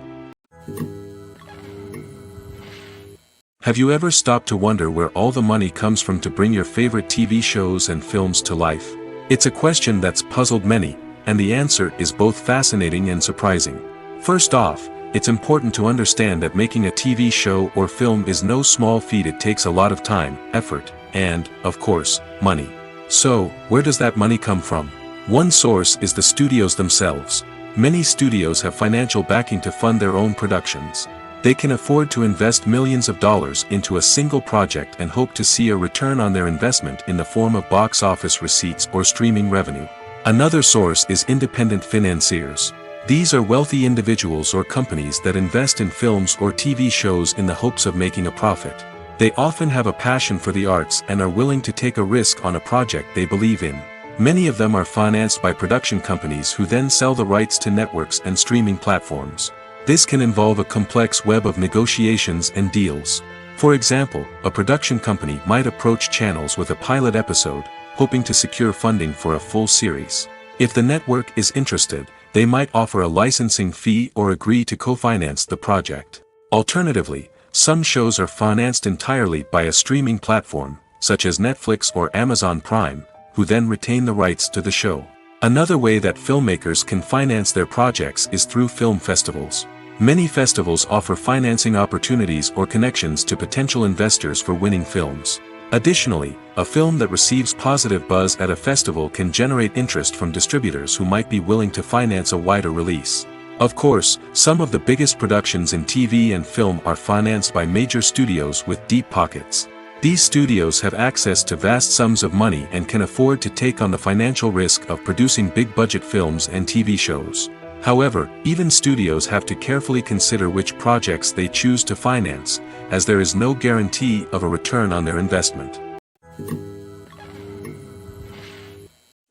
Have you ever stopped to wonder where all the money comes from to bring your favorite TV shows and films to life? It's a question that's puzzled many, and the answer is both fascinating and surprising. First off, it's important to understand that making a TV show or film is no small feat. It takes a lot of time, effort, and, of course, money. So, where does that money come from? One source is the studios themselves. Many studios have financial backing to fund their own productions. They can afford to invest millions of dollars into a single project and hope to see a return on their investment in the form of box office receipts or streaming revenue. Another source is independent financiers. These are wealthy individuals or companies that invest in films or TV shows in the hopes of making a profit. They often have a passion for the arts and are willing to take a risk on a project they believe in. Many of them are financed by production companies who then sell the rights to networks and streaming platforms. This can involve a complex web of negotiations and deals. For example, a production company might approach channels with a pilot episode, hoping to secure funding for a full series. If the network is interested, they might offer a licensing fee or agree to co-finance the project. Alternatively, some shows are financed entirely by a streaming platform, such as Netflix or Amazon Prime, who then retain the rights to the show. Another way that filmmakers can finance their projects is through film festivals. Many festivals offer financing opportunities or connections to potential investors for winning films. Additionally, a film that receives positive buzz at a festival can generate interest from distributors who might be willing to finance a wider release. Of course, some of the biggest productions in TV and film are financed by major studios with deep pockets. These studios have access to vast sums of money and can afford to take on the financial risk of producing big-budget films and TV shows. However, even studios have to carefully consider which projects they choose to finance, as there is no guarantee of a return on their investment.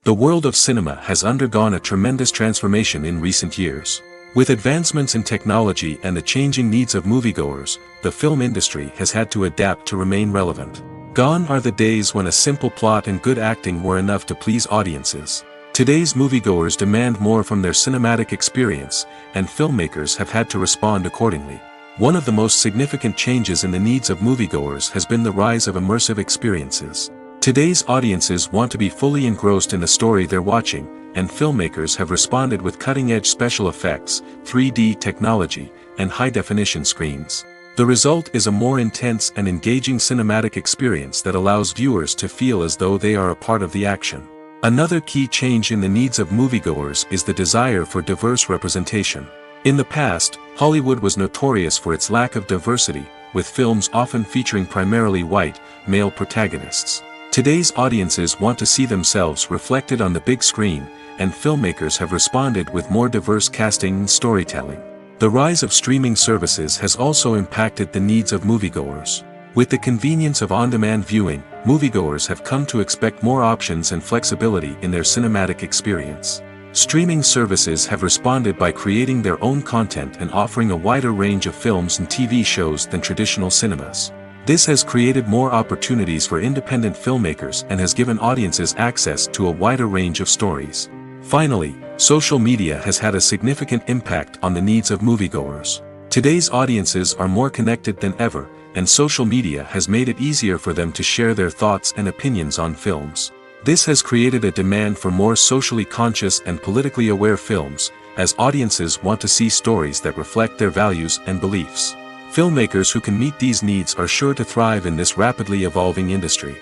The world of cinema has undergone a tremendous transformation in recent years. With advancements in technology and the changing needs of moviegoers, the film industry has had to adapt to remain relevant. Gone are the days when a simple plot and good acting were enough to please audiences. Today's moviegoers demand more from their cinematic experience, and filmmakers have had to respond accordingly. One of the most significant changes in the needs of moviegoers has been the rise of immersive experiences. Today's audiences want to be fully engrossed in the story they're watching, and filmmakers have responded with cutting-edge special effects, 3D technology, and high-definition screens. The result is a more intense and engaging cinematic experience that allows viewers to feel as though they are a part of the action. Another key change in the needs of moviegoers is the desire for diverse representation. In the past, Hollywood was notorious for its lack of diversity, with films often featuring primarily white, male protagonists. Today's audiences want to see themselves reflected on the big screen, and filmmakers have responded with more diverse casting and storytelling. The rise of streaming services has also impacted the needs of moviegoers. With the convenience of on-demand viewing, moviegoers have come to expect more options and flexibility in their cinematic experience. Streaming services have responded by creating their own content and offering a wider range of films and TV shows than traditional cinemas. This has created more opportunities for independent filmmakers and has given audiences access to a wider range of stories. Finally, social media has had a significant impact on the needs of moviegoers. Today's audiences are more connected than ever, and social media has made it easier for them to share their thoughts and opinions on films. This has created a demand for more socially conscious and politically aware films, as audiences want to see stories that reflect their values and beliefs. Filmmakers who can meet these needs are sure to thrive in this rapidly evolving industry.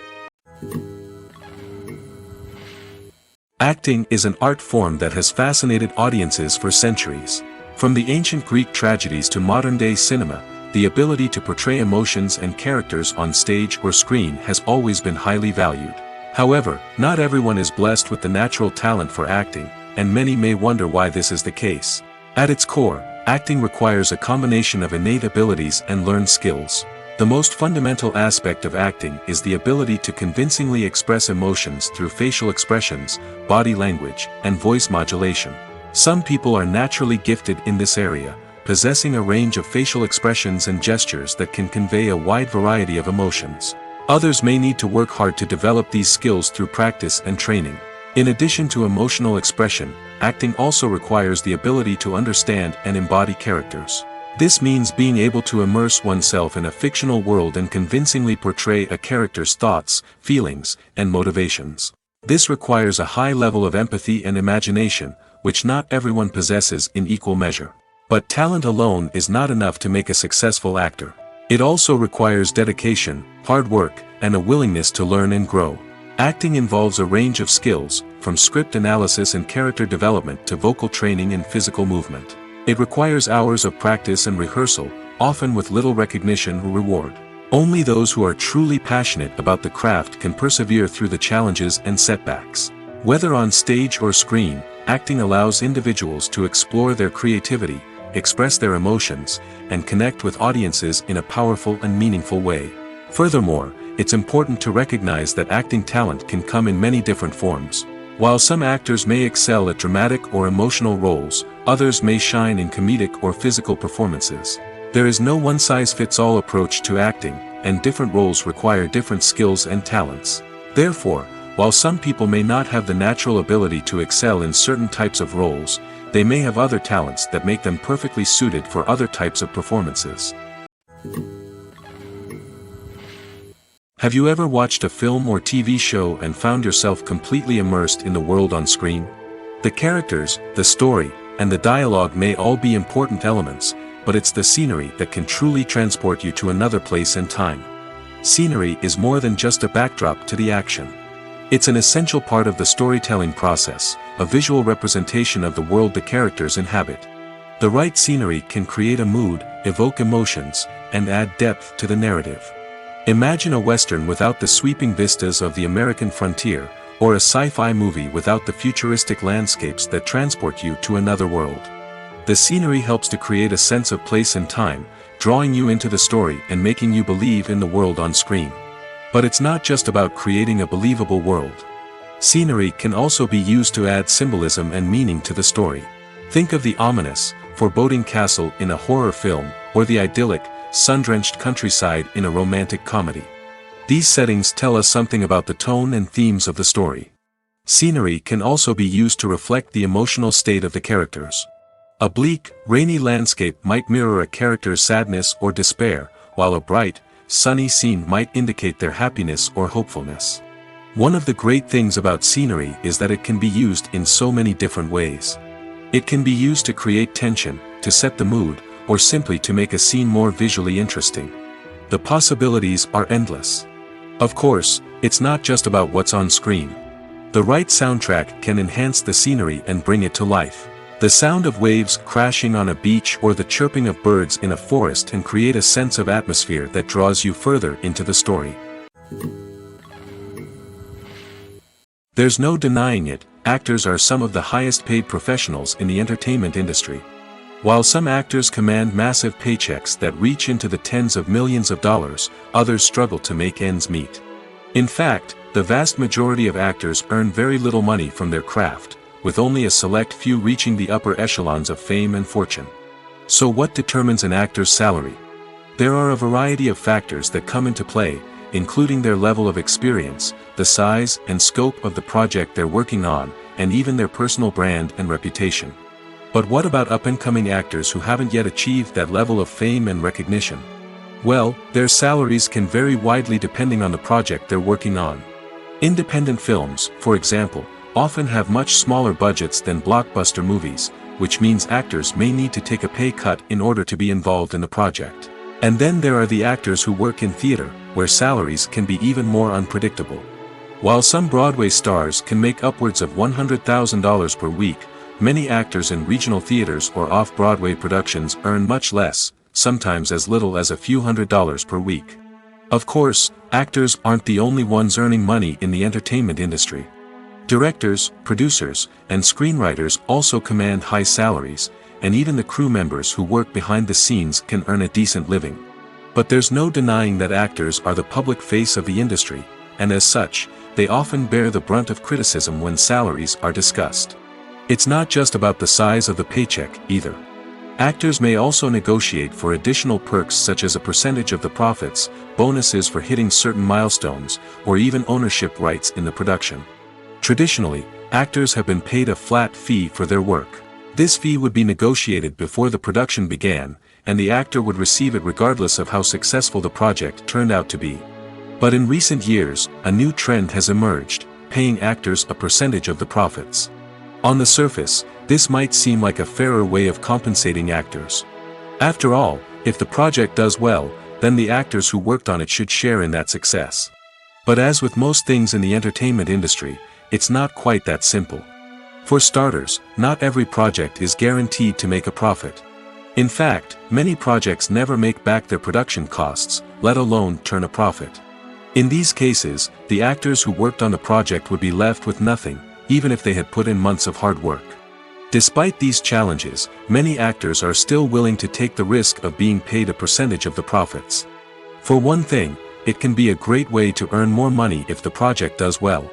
Acting is an art form that has fascinated audiences for centuries. From the ancient Greek tragedies to modern-day cinema, the ability to portray emotions and characters on stage or screen has always been highly valued. However, not everyone is blessed with the natural talent for acting, and many may wonder why this is the case. At its core, acting requires a combination of innate abilities and learned skills. The most fundamental aspect of acting is the ability to convincingly express emotions through facial expressions, body language, and voice modulation. Some people are naturally gifted in this area, possessing a range of facial expressions and gestures that can convey a wide variety of emotions. Others may need to work hard to develop these skills through practice and training. In addition to emotional expression, acting also requires the ability to understand and embody characters. This means being able to immerse oneself in a fictional world and convincingly portray a character's thoughts, feelings, and motivations. This requires a high level of empathy and imagination, which not everyone possesses in equal measure. But talent alone is not enough to make a successful actor. It also requires dedication, hard work, and a willingness to learn and grow. Acting involves a range of skills, from script analysis and character development to vocal training and physical movement. It requires hours of practice and rehearsal, often with little recognition or reward. Only those who are truly passionate about the craft can persevere through the challenges and setbacks. Whether on stage or screen, acting allows individuals to explore their creativity, express their emotions, and connect with audiences in a powerful and meaningful way. Furthermore, it's important to recognize that acting talent can come in many different forms. While some actors may excel at dramatic or emotional roles, others may shine in comedic or physical performances. There is no one-size-fits-all approach to acting, and different roles require different skills and talents. Therefore, while some people may not have the natural ability to excel in certain types of roles, they may have other talents that make them perfectly suited for other types of performances. Have you ever watched a film or TV show and found yourself completely immersed in the world on screen? The characters, the story, and the dialogue may all be important elements, but it's the scenery that can truly transport you to another place and time. Scenery is more than just a backdrop to the action. It's an essential part of the storytelling process, a visual representation of the world the characters inhabit. The right scenery can create a mood, evoke emotions, and add depth to the narrative. Imagine a Western without the sweeping vistas of the American frontier, or a sci-fi movie without the futuristic landscapes that transport you to another world. The scenery helps to create a sense of place and time, drawing you into the story and making you believe in the world on screen. But it's not just about creating a believable world. Scenery can also be used to add symbolism and meaning to the story. Think of the ominous, foreboding castle in a horror film, or the idyllic, sun-drenched countryside in a romantic comedy. These settings tell us something about the tone and themes of the story. Scenery can also be used to reflect the emotional state of the characters. A bleak, rainy landscape might mirror a character's sadness or despair, while a bright, sunny scene might indicate their happiness or hopefulness. One of the great things about scenery is that it can be used in so many different ways. It can be used to create tension, to set the mood, or simply to make a scene more visually interesting. The possibilities are endless. Of course, it's not just about what's on screen. The right soundtrack can enhance the scenery and bring it to life. The sound of waves crashing on a beach or the chirping of birds in a forest can create a sense of atmosphere that draws you further into the story. There's no denying it, actors are some of the highest paid professionals in the entertainment industry. While some actors command massive paychecks that reach into the tens of millions of dollars, others struggle to make ends meet. In fact, the vast majority of actors earn very little money from their craft, with only a select few reaching the upper echelons of fame and fortune. So what determines an actor's salary? There are a variety of factors that come into play, including their level of experience, the size and scope of the project they're working on, and even their personal brand and reputation. But what about up-and-coming actors who haven't yet achieved that level of fame and recognition? Well, their salaries can vary widely depending on the project they're working on. Independent films, for example, often have much smaller budgets than blockbuster movies, which means actors may need to take a pay cut in order to be involved in the project. And then there are the actors who work in theater, where salaries can be even more unpredictable. While some Broadway stars can make upwards of $100,000 per week, many actors in regional theaters or off-Broadway productions earn much less, sometimes as little as a few $100s per week. Of course, actors aren't the only ones earning money in the entertainment industry. Directors, producers, and screenwriters also command high salaries, and even the crew members who work behind the scenes can earn a decent living. But there's no denying that actors are the public face of the industry, and as such, they often bear the brunt of criticism when salaries are discussed. It's not just about the size of the paycheck, either. Actors may also negotiate for additional perks such as a percentage of the profits, bonuses for hitting certain milestones, or even ownership rights in the production. Traditionally, actors have been paid a flat fee for their work. This fee would be negotiated before the production began, and the actor would receive it regardless of how successful the project turned out to be. But in recent years, a new trend has emerged, paying actors a percentage of the profits. On the surface, this might seem like a fairer way of compensating actors. After all, if the project does well, then the actors who worked on it should share in that success. But as with most things in the entertainment industry, it's not quite that simple. For starters, not every project is guaranteed to make a profit. In fact, many projects never make back their production costs, let alone turn a profit. In these cases, the actors who worked on the project would be left with nothing, even if they had put in months of hard work. Despite these challenges, many actors are still willing to take the risk of being paid a percentage of the profits. For one thing, it can be a great way to earn more money if the project does well.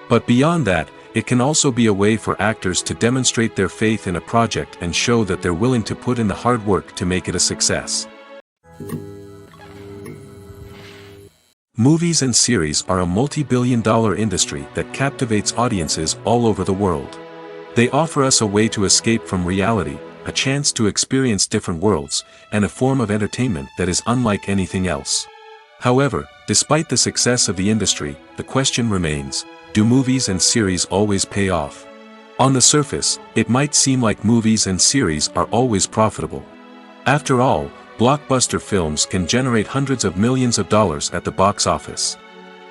But beyond that, it can also be a way for actors to demonstrate their faith in a project and show that they're willing to put in the hard work to make it a success. Movies and series are a multi-billion-dollar industry that captivates audiences all over the world. They offer us a way to escape from reality, a chance to experience different worlds, and a form of entertainment that is unlike anything else. However, despite the success of the industry, the question remains, do movies and series always pay off? On the surface, it might seem like movies and series are always profitable. After all, blockbuster films can generate hundreds of millions of dollars at the box office.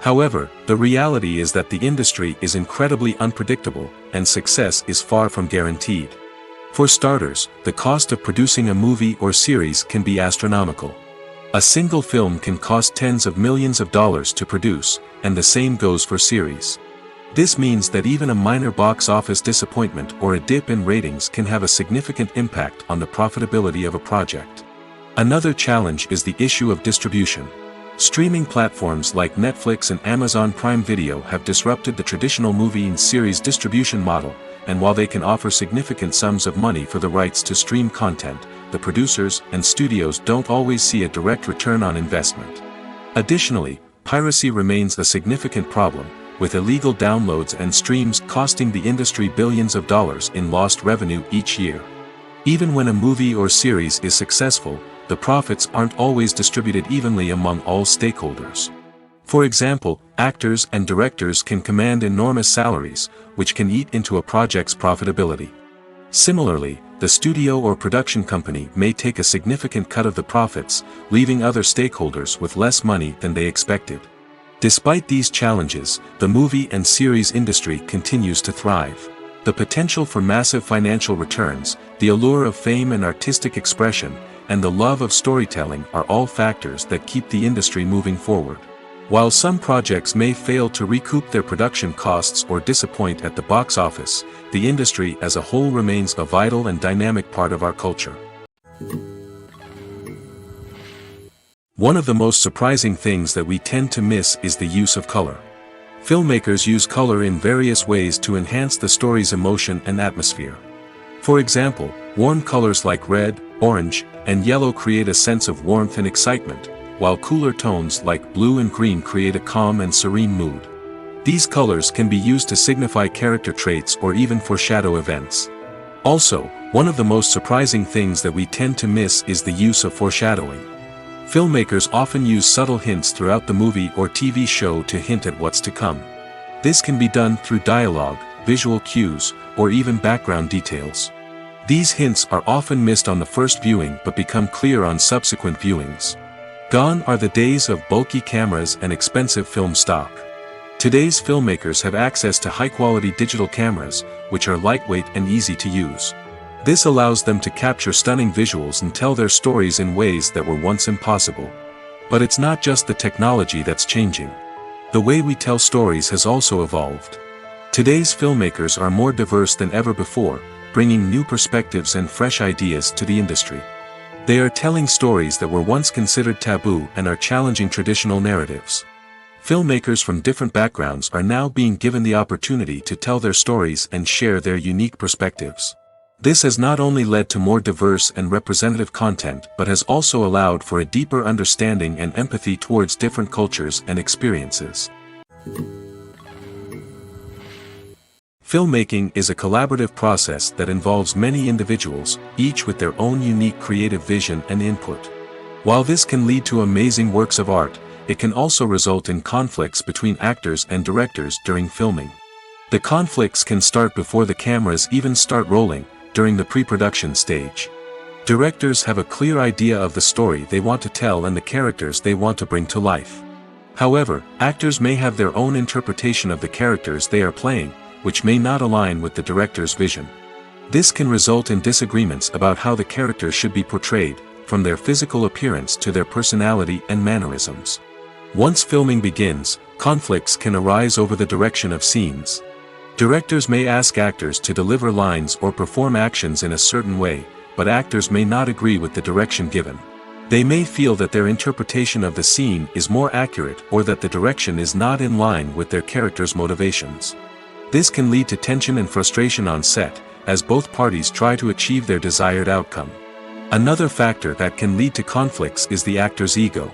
However, the reality is that the industry is incredibly unpredictable, and success is far from guaranteed. For starters, the cost of producing a movie or series can be astronomical. A single film can cost tens of millions of dollars to produce, and the same goes for series. This means that even a minor box office disappointment or a dip in ratings can have a significant impact on the profitability of a project. Another challenge is the issue of distribution. Streaming platforms like Netflix and Amazon Prime Video have disrupted the traditional movie and series distribution model, and while they can offer significant sums of money for the rights to stream content, the producers and studios don't always see a direct return on investment. Additionally, piracy remains a significant problem, with illegal downloads and streams costing the industry billions of dollars in lost revenue each year. Even when a movie or series is successful, the profits aren't always distributed evenly among all stakeholders. For example, actors and directors can command enormous salaries, which can eat into a project's profitability. Similarly, the studio or production company may take a significant cut of the profits, leaving other stakeholders with less money than they expected. Despite these challenges, the movie and series industry continues to thrive. The potential for massive financial returns, the allure of fame and artistic expression, and the love of storytelling are all factors that keep the industry moving forward. While some projects may fail to recoup their production costs or disappoint at the box office, the industry as a whole remains a vital and dynamic part of our culture. One of the most surprising things that we tend to miss is the use of color. Filmmakers use color in various ways to enhance the story's emotion and atmosphere. For example, warm colors like red, orange, and yellow create a sense of warmth and excitement, while cooler tones like blue and green create a calm and serene mood. These colors can be used to signify character traits or even foreshadow events. Also, one of the most surprising things that we tend to miss is the use of foreshadowing. Filmmakers often use subtle hints throughout the movie or TV show to hint at what's to come. This can be done through dialogue, visual cues, or even background details. These hints are often missed on the first viewing but become clear on subsequent viewings. Gone are the days of bulky cameras and expensive film stock. Today's filmmakers have access to high-quality digital cameras, which are lightweight and easy to use. This allows them to capture stunning visuals and tell their stories in ways that were once impossible. But it's not just the technology that's changing. The way we tell stories has also evolved. Today's filmmakers are more diverse than ever before, bringing new perspectives and fresh ideas to the industry. They are telling stories that were once considered taboo and are challenging traditional narratives. Filmmakers from different backgrounds are now being given the opportunity to tell their stories and share their unique perspectives. This has not only led to more diverse and representative content but has also allowed for a deeper understanding and empathy towards different cultures and experiences. Filmmaking is a collaborative process that involves many individuals, each with their own unique creative vision and input. While this can lead to amazing works of art, it can also result in conflicts between actors and directors during filming. The conflicts can start before the cameras even start rolling, during the pre-production stage. Directors have a clear idea of the story they want to tell and the characters they want to bring to life. However, actors may have their own interpretation of the characters they are playing, which may not align with the director's vision. This can result in disagreements about how the character should be portrayed, from their physical appearance to their personality and mannerisms. Once filming begins, conflicts can arise over the direction of scenes. Directors may ask actors to deliver lines or perform actions in a certain way, but actors may not agree with the direction given. They may feel that their interpretation of the scene is more accurate or that the direction is not in line with their character's motivations. This can lead to tension and frustration on set, as both parties try to achieve their desired outcome. Another factor that can lead to conflicts is the actor's ego.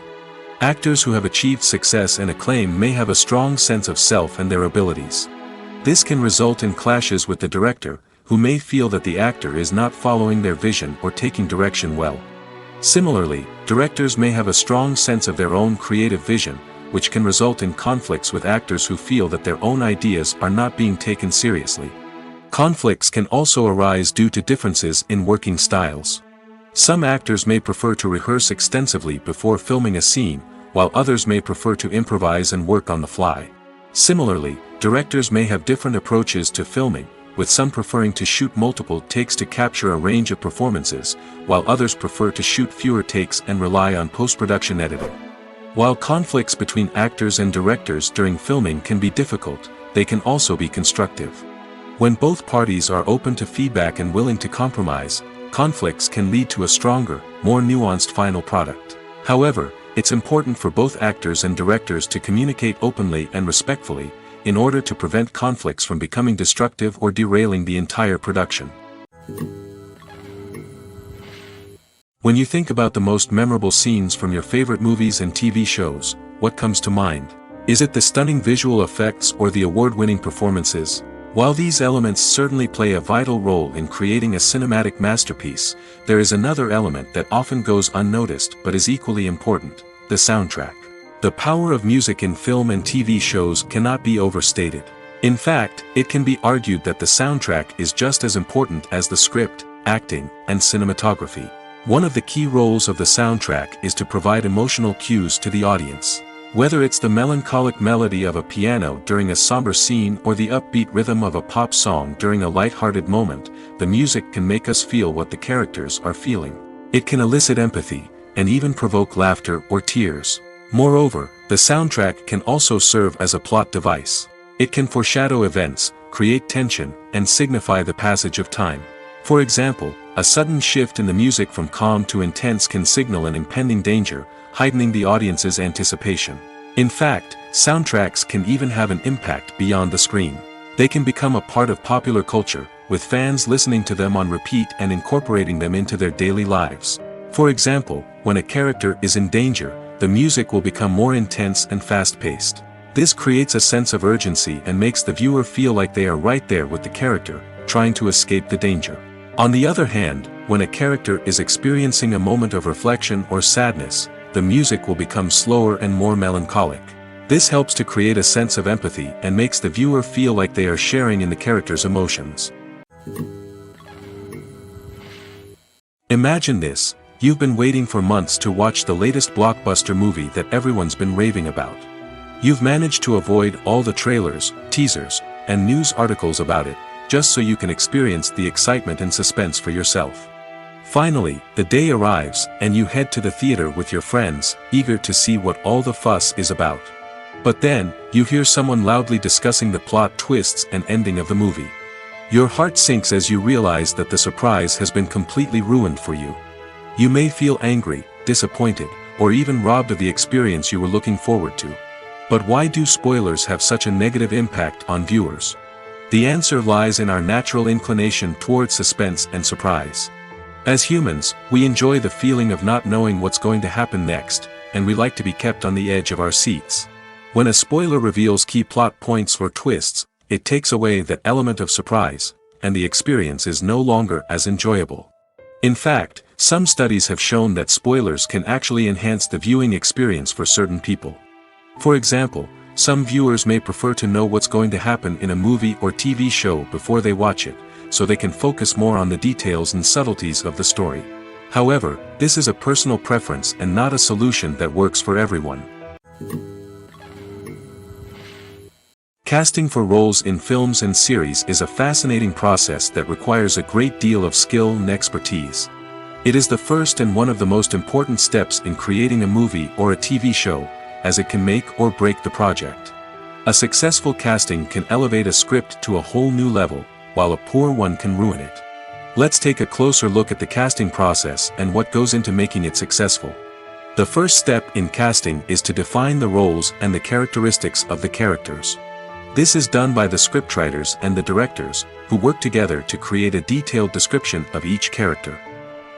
Actors who have achieved success and acclaim may have a strong sense of self and their abilities. This can result in clashes with the director, who may feel that the actor is not following their vision or taking direction well. Similarly, directors may have a strong sense of their own creative vision, which can result in conflicts with actors who feel that their own ideas are not being taken seriously. Conflicts can also arise due to differences in working styles. Some actors may prefer to rehearse extensively before filming a scene, while others may prefer to improvise and work on the fly. Similarly, directors may have different approaches to filming, with some preferring to shoot multiple takes to capture a range of performances, while others prefer to shoot fewer takes and rely on post-production editing. While conflicts between actors and directors during filming can be difficult, they can also be constructive. When both parties are open to feedback and willing to compromise, conflicts can lead to a stronger, more nuanced final product. However, it's important for both actors and directors to communicate openly and respectfully, in order to prevent conflicts from becoming destructive or derailing the entire production. When you think about the most memorable scenes from your favorite movies and TV shows, what comes to mind? Is it the stunning visual effects or the award-winning performances? While these elements certainly play a vital role in creating a cinematic masterpiece, there is another element that often goes unnoticed but is equally important: the soundtrack. The power of music in film and TV shows cannot be overstated. In fact, it can be argued that the soundtrack is just as important as the script, acting, and cinematography. One of the key roles of the soundtrack is to provide emotional cues to the audience. Whether it's the melancholic melody of a piano during a somber scene or the upbeat rhythm of a pop song during a light-hearted moment, the music can make us feel what the characters are feeling. It can elicit empathy, and even provoke laughter or tears. Moreover, the soundtrack can also serve as a plot device. It can foreshadow events, create tension, and signify the passage of time. For example, a sudden shift in the music from calm to intense can signal an impending danger, heightening the audience's anticipation. In fact, soundtracks can even have an impact beyond the screen. They can become a part of popular culture, with fans listening to them on repeat and incorporating them into their daily lives. For example, when a character is in danger, the music will become more intense and fast-paced. This creates a sense of urgency and makes the viewer feel like they are right there with the character, trying to escape the danger. On the other hand, when a character is experiencing a moment of reflection or sadness, the music will become slower and more melancholic. This helps to create a sense of empathy and makes the viewer feel like they are sharing in the character's emotions. Imagine this: you've been waiting for months to watch the latest blockbuster movie that everyone's been raving about. You've managed to avoid all the trailers, teasers, and news articles about it, just so you can experience the excitement and suspense for yourself. Finally, the day arrives, and you head to the theater with your friends, eager to see what all the fuss is about. But then, you hear someone loudly discussing the plot twists and ending of the movie. Your heart sinks as you realize that the surprise has been completely ruined for you. You may feel angry, disappointed, or even robbed of the experience you were looking forward to. But why do spoilers have such a negative impact on viewers? The answer lies in our natural inclination towards suspense and surprise. As humans, we enjoy the feeling of not knowing what's going to happen next, and we like to be kept on the edge of our seats. When a spoiler reveals key plot points or twists, it takes away that element of surprise, and the experience is no longer as enjoyable. In fact, some studies have shown that spoilers can actually enhance the viewing experience for certain people. For example, some viewers may prefer to know what's going to happen in a movie or TV show before they watch it, so they can focus more on the details and subtleties of the story. However, this is a personal preference and not a solution that works for everyone. Casting for roles in films and series is a fascinating process that requires a great deal of skill and expertise. It is the first and one of the most important steps in creating a movie or a TV show, as it can make or break the project. A successful casting can elevate a script to a whole new level, while a poor one can ruin it. Let's take a closer look at the casting process and what goes into making it successful. The first step in casting is to define the roles and the characteristics of the characters. This is done by the scriptwriters and the directors, who work together to create a detailed description of each character.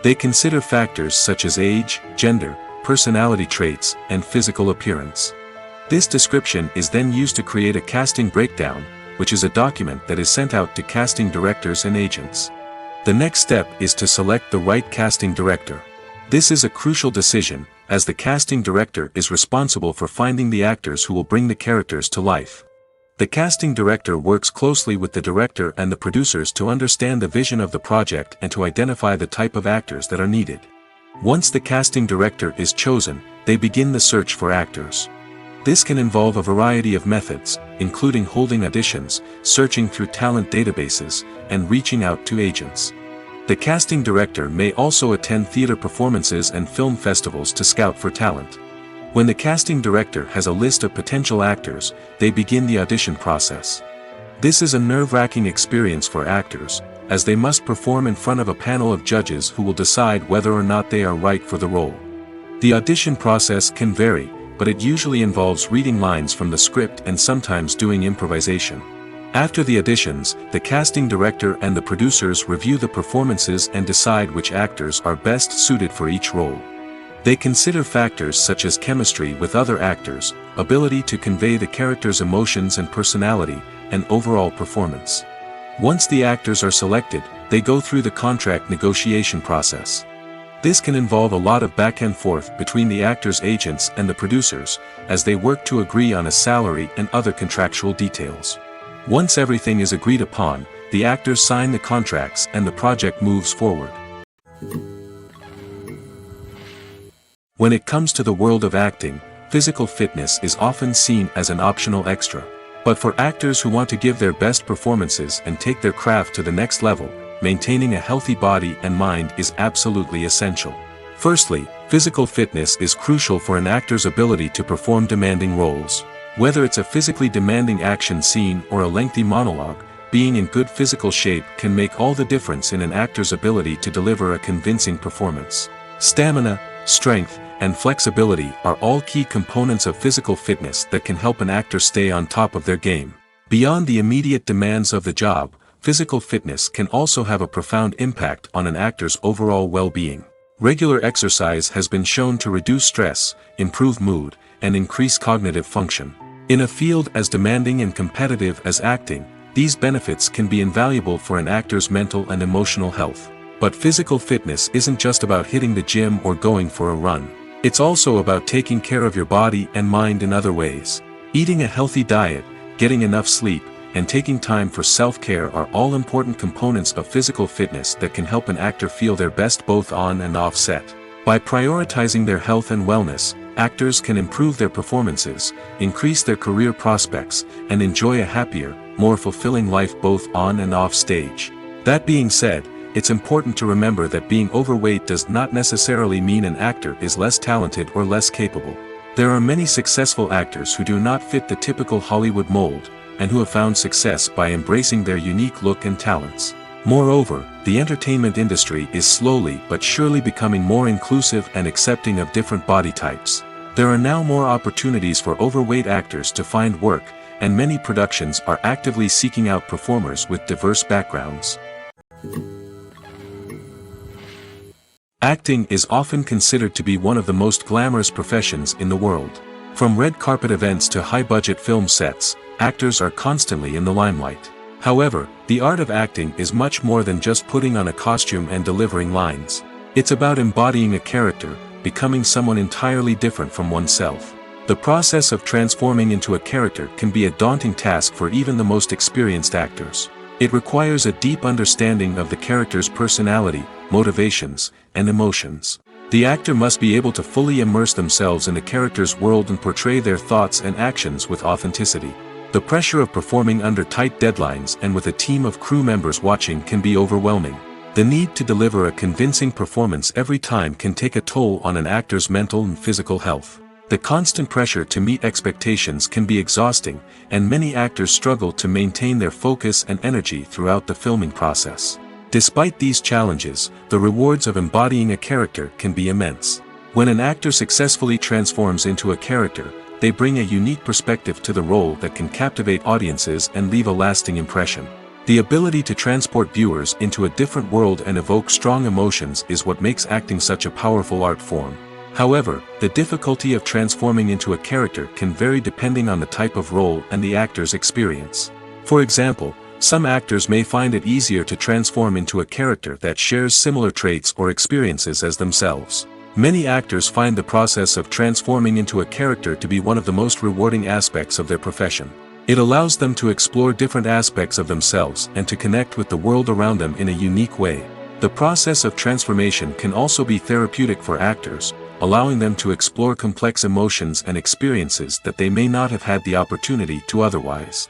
They consider factors such as age, gender, personality traits, and physical appearance. This description is then used to create a casting breakdown, which is a document that is sent out to casting directors and agents. The next step is to select the right casting director. This is a crucial decision, as the casting director is responsible for finding the actors who will bring the characters to life. The casting director works closely with the director and the producers to understand the vision of the project and to identify the type of actors that are needed. Once the casting director is chosen, they begin the search for actors. This can involve a variety of methods, including holding auditions, searching through talent databases, and reaching out to agents. The casting director may also attend theater performances and film festivals to scout for talent. When the casting director has a list of potential actors, they begin the audition process. This is a nerve-wracking experience for actors, as they must perform in front of a panel of judges who will decide whether or not they are right for the role. The audition process can vary, but it usually involves reading lines from the script and sometimes doing improvisation. After the auditions, the casting director and the producers review the performances and decide which actors are best suited for each role. They consider factors such as chemistry with other actors, ability to convey the character's emotions and personality, and overall performance. Once the actors are selected, they go through the contract negotiation process. This can involve a lot of back and forth between the actors' agents and the producers, as they work to agree on a salary and other contractual details. Once everything is agreed upon, the actors sign the contracts and the project moves forward. When it comes to the world of acting, physical fitness is often seen as an optional extra. But for actors who want to give their best performances and take their craft to the next level, maintaining a healthy body and mind is absolutely essential. Firstly, physical fitness is crucial for an actor's ability to perform demanding roles. Whether it's a physically demanding action scene or a lengthy monologue, being in good physical shape can make all the difference in an actor's ability to deliver a convincing performance. Stamina, strength, and flexibility are all key components of physical fitness that can help an actor stay on top of their game. Beyond the immediate demands of the job, physical fitness can also have a profound impact on an actor's overall well-being. Regular exercise has been shown to reduce stress, improve mood, and increase cognitive function. In a field as demanding and competitive as acting, these benefits can be invaluable for an actor's mental and emotional health. But physical fitness isn't just about hitting the gym or going for a run. It's also about taking care of your body and mind in other ways. Eating a healthy diet, getting enough sleep, and taking time for self-care are all important components of physical fitness that can help an actor feel their best both on and off set. By prioritizing their health and wellness, actors can improve their performances, increase their career prospects, and enjoy a happier, more fulfilling life both on and off stage. That being said, it's important to remember that being overweight does not necessarily mean an actor is less talented or less capable. There are many successful actors who do not fit the typical Hollywood mold, and who have found success by embracing their unique look and talents. Moreover, the entertainment industry is slowly but surely becoming more inclusive and accepting of different body types. There are now more opportunities for overweight actors to find work, and many productions are actively seeking out performers with diverse backgrounds. Acting is often considered to be one of the most glamorous professions in the world. From red carpet events to high-budget film sets, actors are constantly in the limelight. However, the art of acting is much more than just putting on a costume and delivering lines. It's about embodying a character, becoming someone entirely different from oneself. The process of transforming into a character can be a daunting task for even the most experienced actors. It requires a deep understanding of the character's personality, motivations, and emotions. The actor must be able to fully immerse themselves in the character's world and portray their thoughts and actions with authenticity. The pressure of performing under tight deadlines and with a team of crew members watching can be overwhelming. The need to deliver a convincing performance every time can take a toll on an actor's mental and physical health. The constant pressure to meet expectations can be exhausting, and many actors struggle to maintain their focus and energy throughout the filming process. Despite these challenges, the rewards of embodying a character can be immense. When an actor successfully transforms into a character, they bring a unique perspective to the role that can captivate audiences and leave a lasting impression. The ability to transport viewers into a different world and evoke strong emotions is what makes acting such a powerful art form. However, the difficulty of transforming into a character can vary depending on the type of role and the actor's experience. For example, some actors may find it easier to transform into a character that shares similar traits or experiences as themselves. Many actors find the process of transforming into a character to be one of the most rewarding aspects of their profession. It allows them to explore different aspects of themselves and to connect with the world around them in a unique way. The process of transformation can also be therapeutic for actors, allowing them to explore complex emotions and experiences that they may not have had the opportunity to otherwise.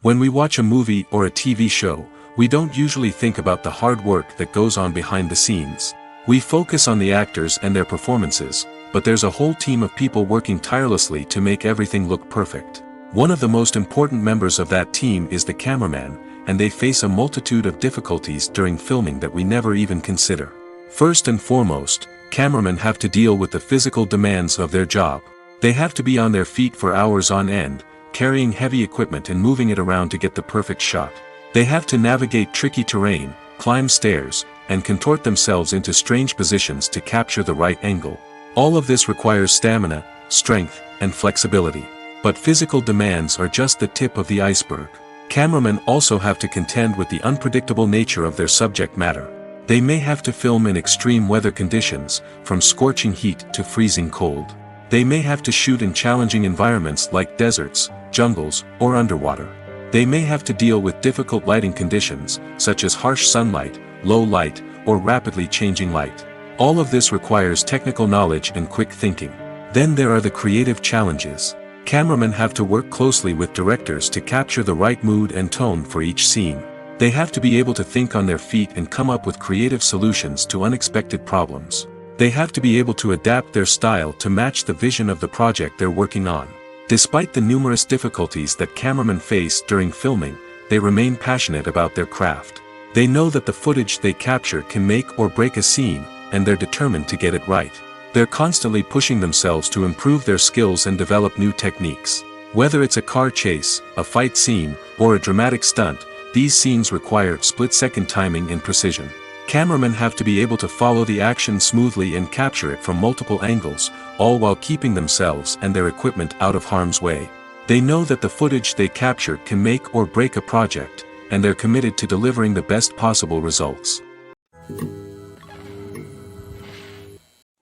When we watch a movie or a TV show, we don't usually think about the hard work that goes on behind the scenes. We focus on the actors and their performances, but there's a whole team of people working tirelessly to make everything look perfect. One of the most important members of that team is the cameraman, and they face a multitude of difficulties during filming that we never even consider. First and foremost, cameramen have to deal with the physical demands of their job. They have to be on their feet for hours on end, carrying heavy equipment and moving it around to get the perfect shot. They have to navigate tricky terrain, climb stairs, and contort themselves into strange positions to capture the right angle. All of this requires stamina, strength, and flexibility. But physical demands are just the tip of the iceberg. Cameramen also have to contend with the unpredictable nature of their subject matter. They may have to film in extreme weather conditions, from scorching heat to freezing cold. They may have to shoot in challenging environments like deserts, jungles, or underwater. They may have to deal with difficult lighting conditions, such as harsh sunlight, low light, or rapidly changing light. All of this requires technical knowledge and quick thinking. Then there are the creative challenges. Cameramen have to work closely with directors to capture the right mood and tone for each scene. They have to be able to think on their feet and come up with creative solutions to unexpected problems. They have to be able to adapt their style to match the vision of the project they're working on. Despite the numerous difficulties that cameramen face during filming, they remain passionate about their craft. They know that the footage they capture can make or break a scene, and they're determined to get it right. They're constantly pushing themselves to improve their skills and develop new techniques. Whether it's a car chase, a fight scene, or a dramatic stunt, these scenes require split-second timing and precision. Cameramen have to be able to follow the action smoothly and capture it from multiple angles, all while keeping themselves and their equipment out of harm's way. They know that the footage they capture can make or break a project, and they're committed to delivering the best possible results.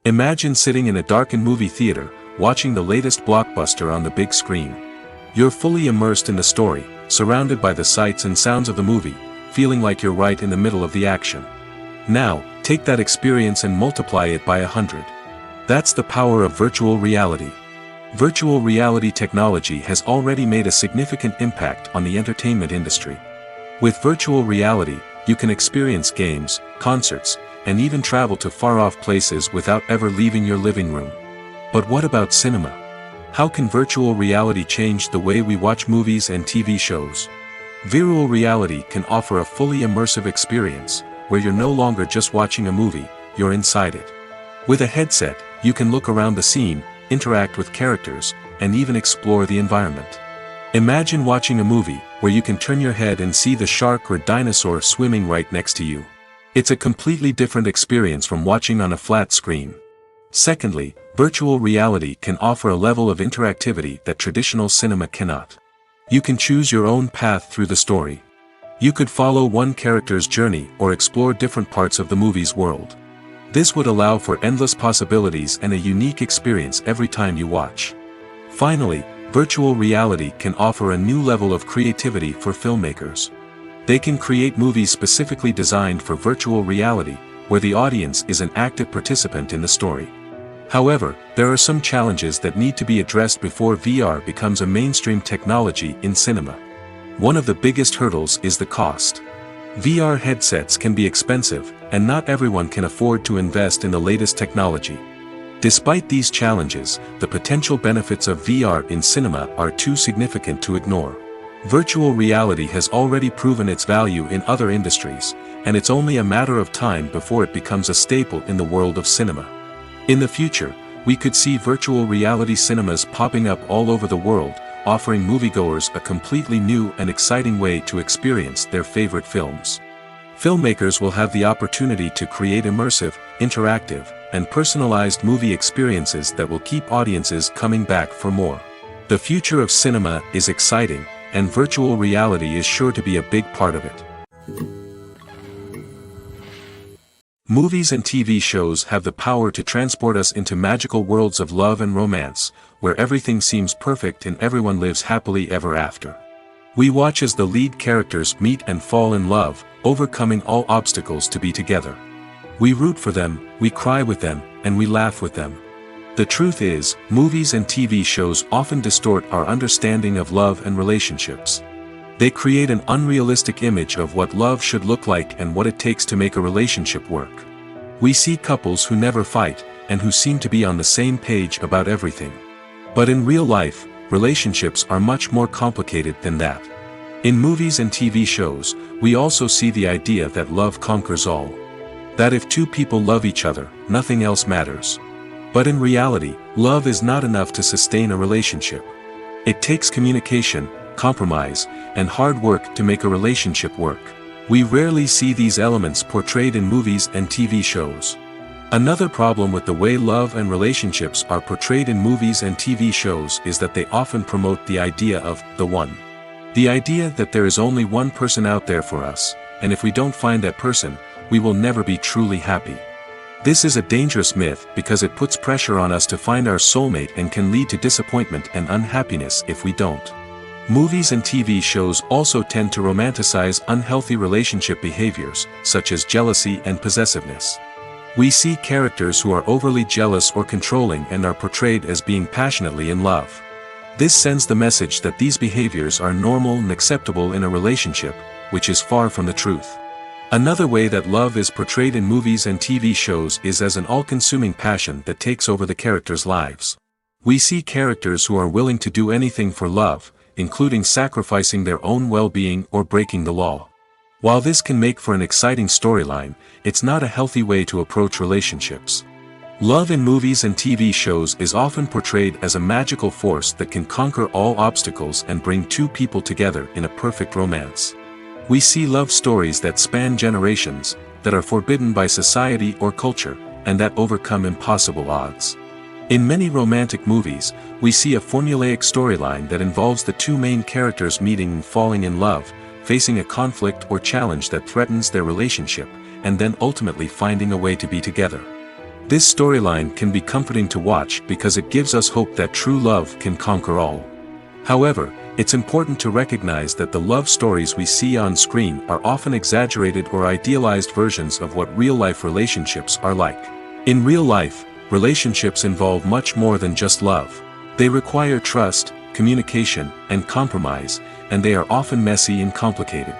Imagine sitting in a darkened movie theater, watching the latest blockbuster on the big screen. You're fully immersed in the story, surrounded by the sights and sounds of the movie, feeling like you're right in the middle of the action. Now, take that experience and multiply it by 100. That's the power of virtual reality. Virtual reality technology has already made a significant impact on the entertainment industry. With virtual reality, you can experience games, concerts, and even travel to far-off places without ever leaving your living room. But what about cinema? How can virtual reality change the way we watch movies and TV shows? Virtual reality can offer a fully immersive experience, where you're no longer just watching a movie, you're inside it. With a headset, you can look around the scene, interact with characters, and even explore the environment. Imagine watching a movie, where you can turn your head and see the shark or dinosaur swimming right next to you. It's a completely different experience from watching on a flat screen. Secondly, virtual reality can offer a level of interactivity that traditional cinema cannot. You can choose your own path through the story. You could follow one character's journey or explore different parts of the movie's world. This would allow for endless possibilities and a unique experience every time you watch. Finally, virtual reality can offer a new level of creativity for filmmakers. They can create movies specifically designed for virtual reality, where the audience is an active participant in the story. However, there are some challenges that need to be addressed before VR becomes a mainstream technology in cinema. One of the biggest hurdles is the cost. VR headsets can be expensive, and not everyone can afford to invest in the latest technology. Despite these challenges, the potential benefits of VR in cinema are too significant to ignore. Virtual reality has already proven its value in other industries, and it's only a matter of time before it becomes a staple in the world of cinema. In the future, we could see virtual reality cinemas popping up all over the world, offering moviegoers a completely new and exciting way to experience their favorite films. Filmmakers will have the opportunity to create immersive, interactive, and personalized movie experiences that will keep audiences coming back for more. The future of cinema is exciting, and virtual reality is sure to be a big part of it. Movies and TV shows have the power to transport us into magical worlds of love and romance, where everything seems perfect and everyone lives happily ever after. We watch as the lead characters meet and fall in love, overcoming all obstacles to be together. We root for them, we cry with them, and we laugh with them. The truth is, movies and TV shows often distort our understanding of love and relationships. They create an unrealistic image of what love should look like and what it takes to make a relationship work. We see couples who never fight, and who seem to be on the same page about everything. But in real life, relationships are much more complicated than that. In movies and TV shows, we also see the idea that love conquers all. That if two people love each other, nothing else matters. But in reality, love is not enough to sustain a relationship. It takes communication, compromise, and hard work to make a relationship work. We rarely see these elements portrayed in movies and TV shows. Another problem with the way love and relationships are portrayed in movies and TV shows is that they often promote the idea of the one. The idea that there is only one person out there for us, and if we don't find that person, we will never be truly happy. This is a dangerous myth because it puts pressure on us to find our soulmate and can lead to disappointment and unhappiness if we don't. Movies and TV shows also tend to romanticize unhealthy relationship behaviors, such as jealousy and possessiveness. We see characters who are overly jealous or controlling and are portrayed as being passionately in love. This sends the message that these behaviors are normal and acceptable in a relationship, which is far from the truth. Another way that love is portrayed in movies and TV shows is as an all-consuming passion that takes over the characters' lives. We see characters who are willing to do anything for love, including sacrificing their own well-being or breaking the law. While this can make for an exciting storyline, it's not a healthy way to approach relationships. Love in movies and TV shows is often portrayed as a magical force that can conquer all obstacles and bring two people together in a perfect romance. We see love stories that span generations, that are forbidden by society or culture, and that overcome impossible odds. In many romantic movies, we see a formulaic storyline that involves the two main characters meeting and falling in love, facing a conflict or challenge that threatens their relationship, and then ultimately finding a way to be together. This storyline can be comforting to watch because it gives us hope that true love can conquer all. However, it's important to recognize that the love stories we see on screen are often exaggerated or idealized versions of what real-life relationships are like. In real life, relationships involve much more than just love. They require trust, communication, and compromise, and they are often messy and complicated.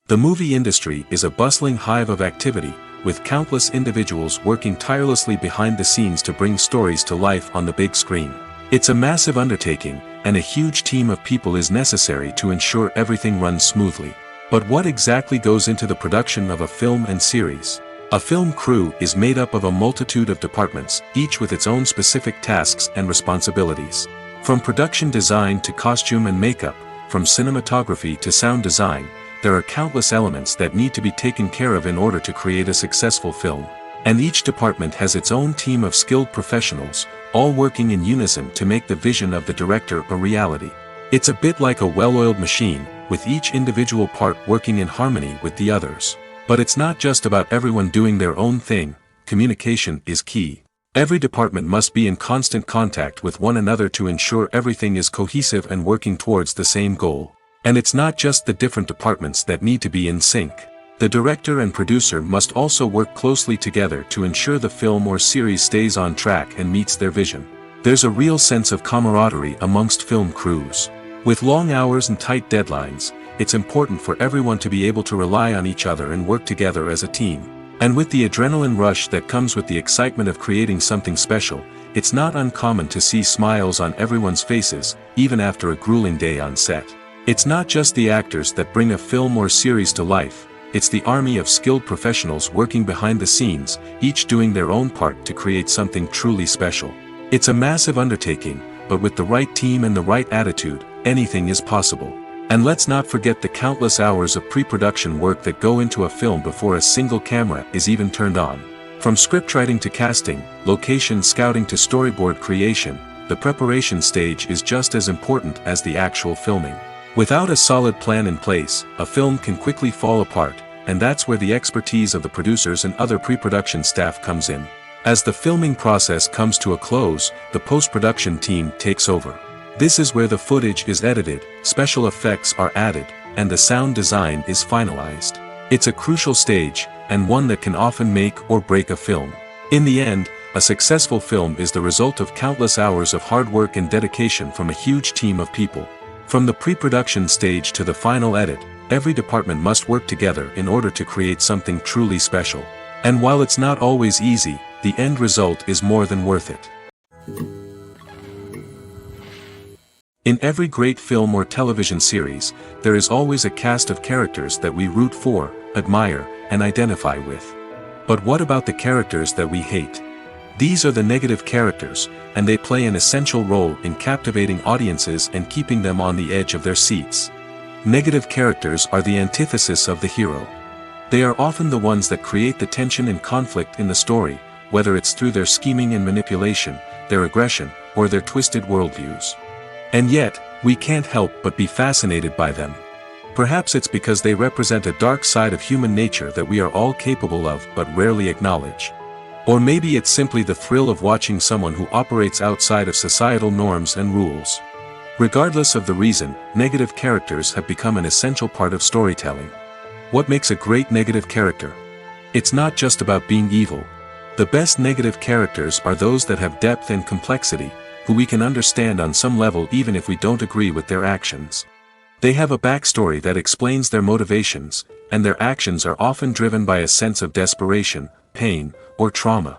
The movie industry is a bustling hive of activity, with countless individuals working tirelessly behind the scenes to bring stories to life on the big screen. It's a massive undertaking, and a huge team of people is necessary to ensure everything runs smoothly. But what exactly goes into the production of a film and series? A film crew is made up of a multitude of departments, each with its own specific tasks and responsibilities. From production design to costume and makeup, from cinematography to sound design, there are countless elements that need to be taken care of in order to create a successful film. And each department has its own team of skilled professionals, all working in unison to make the vision of the director a reality. It's a bit like a well-oiled machine, with each individual part working in harmony with the others. But it's not just about everyone doing their own thing. Communication is key. Every department must be in constant contact with one another to ensure everything is cohesive and working towards the same goal. And it's not just the different departments that need to be in sync. The director and producer must also work closely together to ensure the film or series stays on track and meets their vision. There's a real sense of camaraderie amongst film crews. With long hours and tight deadlines, it's important for everyone to be able to rely on each other and work together as a team. And with the adrenaline rush that comes with the excitement of creating something special, it's not uncommon to see smiles on everyone's faces, even after a grueling day on set. It's not just the actors that bring a film or series to life, it's the army of skilled professionals working behind the scenes, each doing their own part to create something truly special. It's a massive undertaking, but with the right team and the right attitude, anything is possible. And let's not forget the countless hours of pre-production work that go into a film before a single camera is even turned on. From scriptwriting to casting, location scouting to storyboard creation, the preparation stage is just as important as the actual filming. Without a solid plan in place, a film can quickly fall apart, and that's where the expertise of the producers and other pre-production staff comes in. As the filming process comes to a close, the post-production team takes over. This is where the footage is edited, special effects are added, and the sound design is finalized. It's a crucial stage, and one that can often make or break a film. In the end, a successful film is the result of countless hours of hard work and dedication from a huge team of people. From the pre-production stage to the final edit, every department must work together in order to create something truly special. And while it's not always easy, the end result is more than worth it. In every great film or television series, there is always a cast of characters that we root for, admire, and identify with. But what about the characters that we hate? These are the negative characters, and they play an essential role in captivating audiences and keeping them on the edge of their seats. Negative characters are the antithesis of the hero. They are often the ones that create the tension and conflict in the story, whether it's through their scheming and manipulation, their aggression, or their twisted worldviews. And yet, we can't help but be fascinated by them. Perhaps it's because they represent a dark side of human nature that we are all capable of but rarely acknowledge. Or maybe it's simply the thrill of watching someone who operates outside of societal norms and rules. Regardless of the reason, negative characters have become an essential part of storytelling. What makes a great negative character? It's not just about being evil. The best negative characters are those that have depth and complexity, who we can understand on some level even if we don't agree with their actions. They have a backstory that explains their motivations, and their actions are often driven by a sense of desperation, pain, or trauma.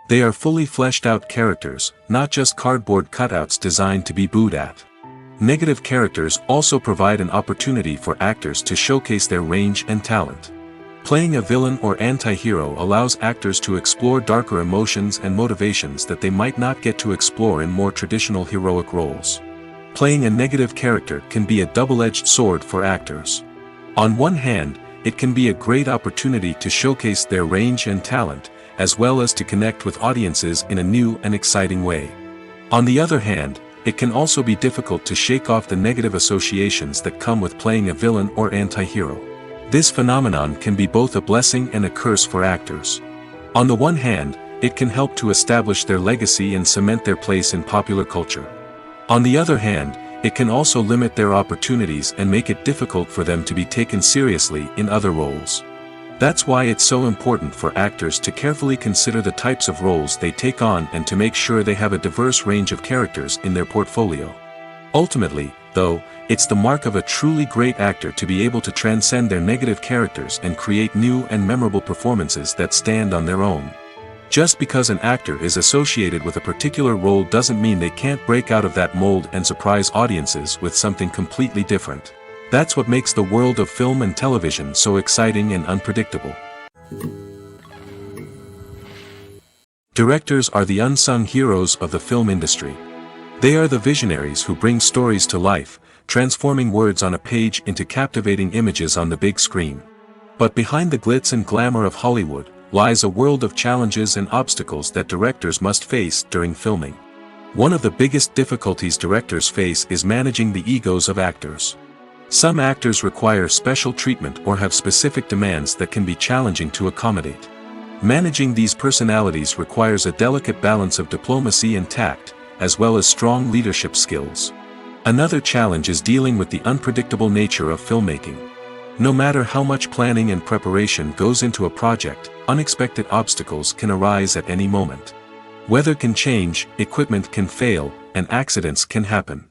They are fully fleshed out characters, not just cardboard cutouts designed to be booed at. Negative characters also provide an opportunity for actors to showcase their range and talent. Playing a villain or anti-hero allows actors to explore darker emotions and motivations that they might not get to explore in more traditional heroic roles. Playing a negative character can be a double-edged sword for actors. On one hand, it can be a great opportunity to showcase their range and talent, as well as to connect with audiences in a new and exciting way. On the other hand, it can also be difficult to shake off the negative associations that come with playing a villain or anti-hero. This phenomenon can be both a blessing and a curse for actors. On the one hand, it can help to establish their legacy and cement their place in popular culture. On the other hand, it can also limit their opportunities and make it difficult for them to be taken seriously in other roles. That's why it's so important for actors to carefully consider the types of roles they take on and to make sure they have a diverse range of characters in their portfolio. Ultimately, though, it's the mark of a truly great actor to be able to transcend their negative characters and create new and memorable performances that stand on their own. Just because an actor is associated with a particular role doesn't mean they can't break out of that mold and surprise audiences with something completely different. That's what makes the world of film and television so exciting and unpredictable. Directors are the unsung heroes of the film industry. They are the visionaries who bring stories to life, transforming words on a page into captivating images on the big screen. But behind the glitz and glamour of Hollywood lies a world of challenges and obstacles that directors must face during filming. One of the biggest difficulties directors face is managing the egos of actors. Some actors require special treatment or have specific demands that can be challenging to accommodate. Managing these personalities requires a delicate balance of diplomacy and tact, as well as strong leadership skills. Another challenge is dealing with the unpredictable nature of filmmaking. No matter how much planning and preparation goes into a project, unexpected obstacles can arise at any moment. Weather can change, equipment can fail, and accidents can happen.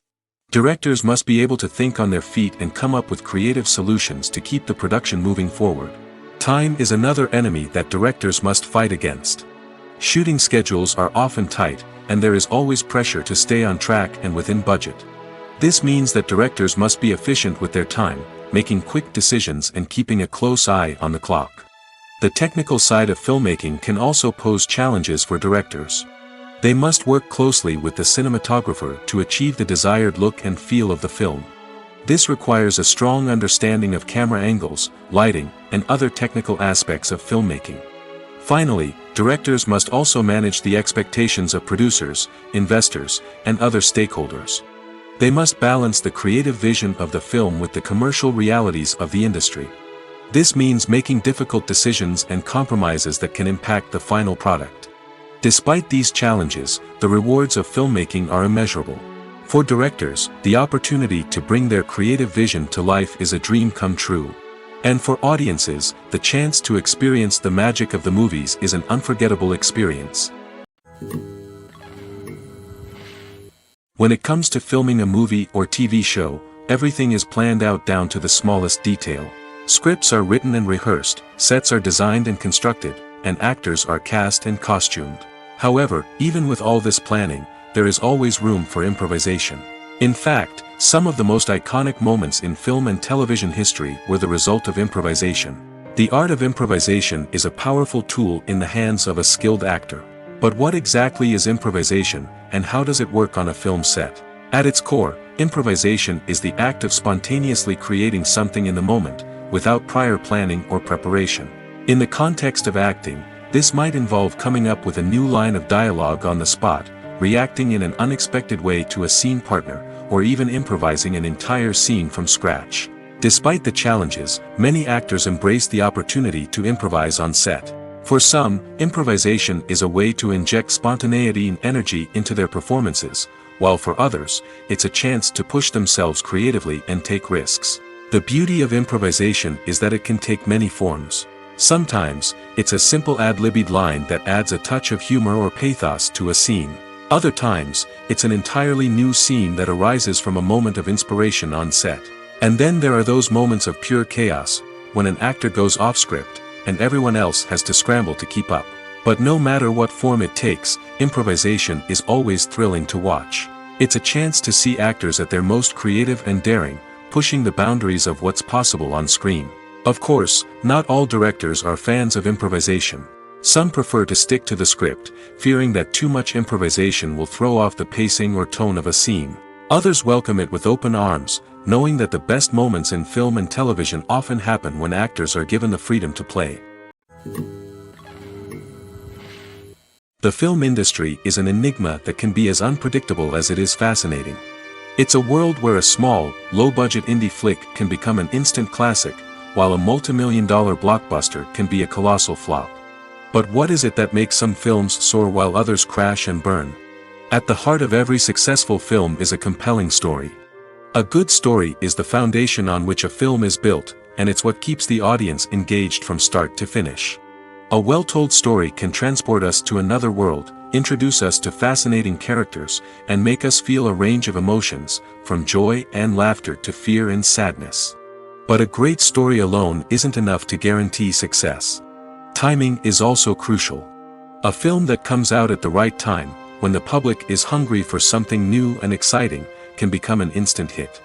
Directors must be able to think on their feet and come up with creative solutions to keep the production moving forward. Time is another enemy that directors must fight against. Shooting schedules are often tight, and there is always pressure to stay on track and within budget. This means that directors must be efficient with their time, making quick decisions and keeping a close eye on the clock. The technical side of filmmaking can also pose challenges for directors. They must work closely with the cinematographer to achieve the desired look and feel of the film. This requires a strong understanding of camera angles, lighting, and other technical aspects of filmmaking. Finally, directors must also manage the expectations of producers, investors, and other stakeholders. They must balance the creative vision of the film with the commercial realities of the industry. This means making difficult decisions and compromises that can impact the final product. Despite these challenges, the rewards of filmmaking are immeasurable. For directors, the opportunity to bring their creative vision to life is a dream come true. And for audiences, the chance to experience the magic of the movies is an unforgettable experience. When it comes to filming a movie or TV show, everything is planned out down to the smallest detail. Scripts are written and rehearsed, sets are designed and constructed, and actors are cast and costumed. However, even with all this planning, there is always room for improvisation. In fact, some of the most iconic moments in film and television history were the result of improvisation. The art of improvisation is a powerful tool in the hands of a skilled actor. But what exactly is improvisation, and how does it work on a film set? At its core, improvisation is the act of spontaneously creating something in the moment, without prior planning or preparation. In the context of acting, this might involve coming up with a new line of dialogue on the spot, reacting in an unexpected way to a scene partner, or even improvising an entire scene from scratch. Despite the challenges, many actors embrace the opportunity to improvise on set. For some, improvisation is a way to inject spontaneity and energy into their performances, while for others, it's a chance to push themselves creatively and take risks. The beauty of improvisation is that it can take many forms. Sometimes, it's a simple ad-libbed line that adds a touch of humor or pathos to a scene. Other times, it's an entirely new scene that arises from a moment of inspiration on set. And then there are those moments of pure chaos, when an actor goes off script, and everyone else has to scramble to keep up. But no matter what form it takes, improvisation is always thrilling to watch. It's a chance to see actors at their most creative and daring, pushing the boundaries of what's possible on screen. Of course, not all directors are fans of improvisation. Some prefer to stick to the script, fearing that too much improvisation will throw off the pacing or tone of a scene. Others welcome it with open arms, knowing that the best moments in film and television often happen when actors are given the freedom to play. The film industry is an enigma that can be as unpredictable as it is fascinating. It's a world where a small, low-budget indie flick can become an instant classic, while a multi-million-dollar blockbuster can be a colossal flop. But what is it that makes some films soar while others crash and burn? At the heart of every successful film is a compelling story. A good story is the foundation on which a film is built, and it's what keeps the audience engaged from start to finish. A well-told story can transport us to another world, introduce us to fascinating characters, and make us feel a range of emotions, from joy and laughter to fear and sadness. But a great story alone isn't enough to guarantee success. Timing is also crucial. A film that comes out at the right time, when the public is hungry for something new and exciting, can become an instant hit.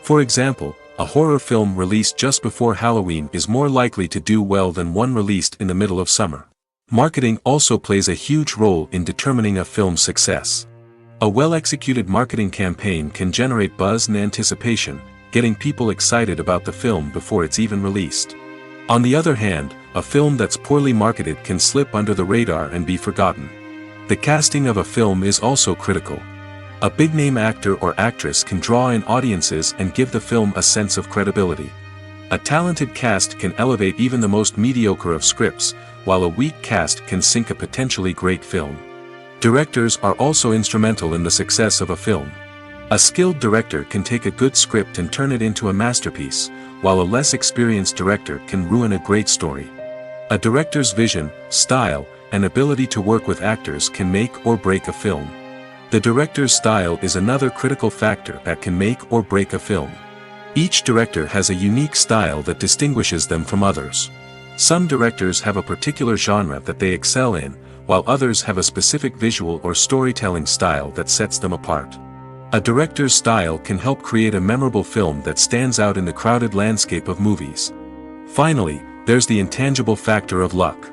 For example, a horror film released just before Halloween is more likely to do well than one released in the middle of summer. Marketing also plays a huge role in determining a film's success. A well-executed marketing campaign can generate buzz and anticipation, getting people excited about the film before it's even released. On the other hand, a film that's poorly marketed can slip under the radar and be forgotten. The casting of a film is also critical. A big-name actor or actress can draw in audiences and give the film a sense of credibility. A talented cast can elevate even the most mediocre of scripts, while a weak cast can sink a potentially great film. Directors are also instrumental in the success of a film. A skilled director can take a good script and turn it into a masterpiece, while a less experienced director can ruin a great story. A director's vision, style, and ability to work with actors can make or break a film. The director's style is another critical factor that can make or break a film. Each director has a unique style that distinguishes them from others. Some directors have a particular genre that they excel in, while others have a specific visual or storytelling style that sets them apart. A director's style can help create a memorable film that stands out in the crowded landscape of movies. Finally, there's the intangible factor of luck.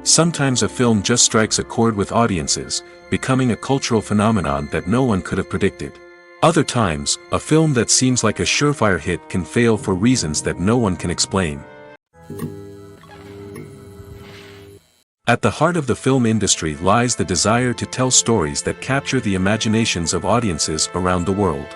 Sometimes a film just strikes a chord with audiences, becoming a cultural phenomenon that no one could have predicted. Other times, a film that seems like a surefire hit can fail for reasons that no one can explain. At the heart of the film industry lies the desire to tell stories that capture the imaginations of audiences around the world.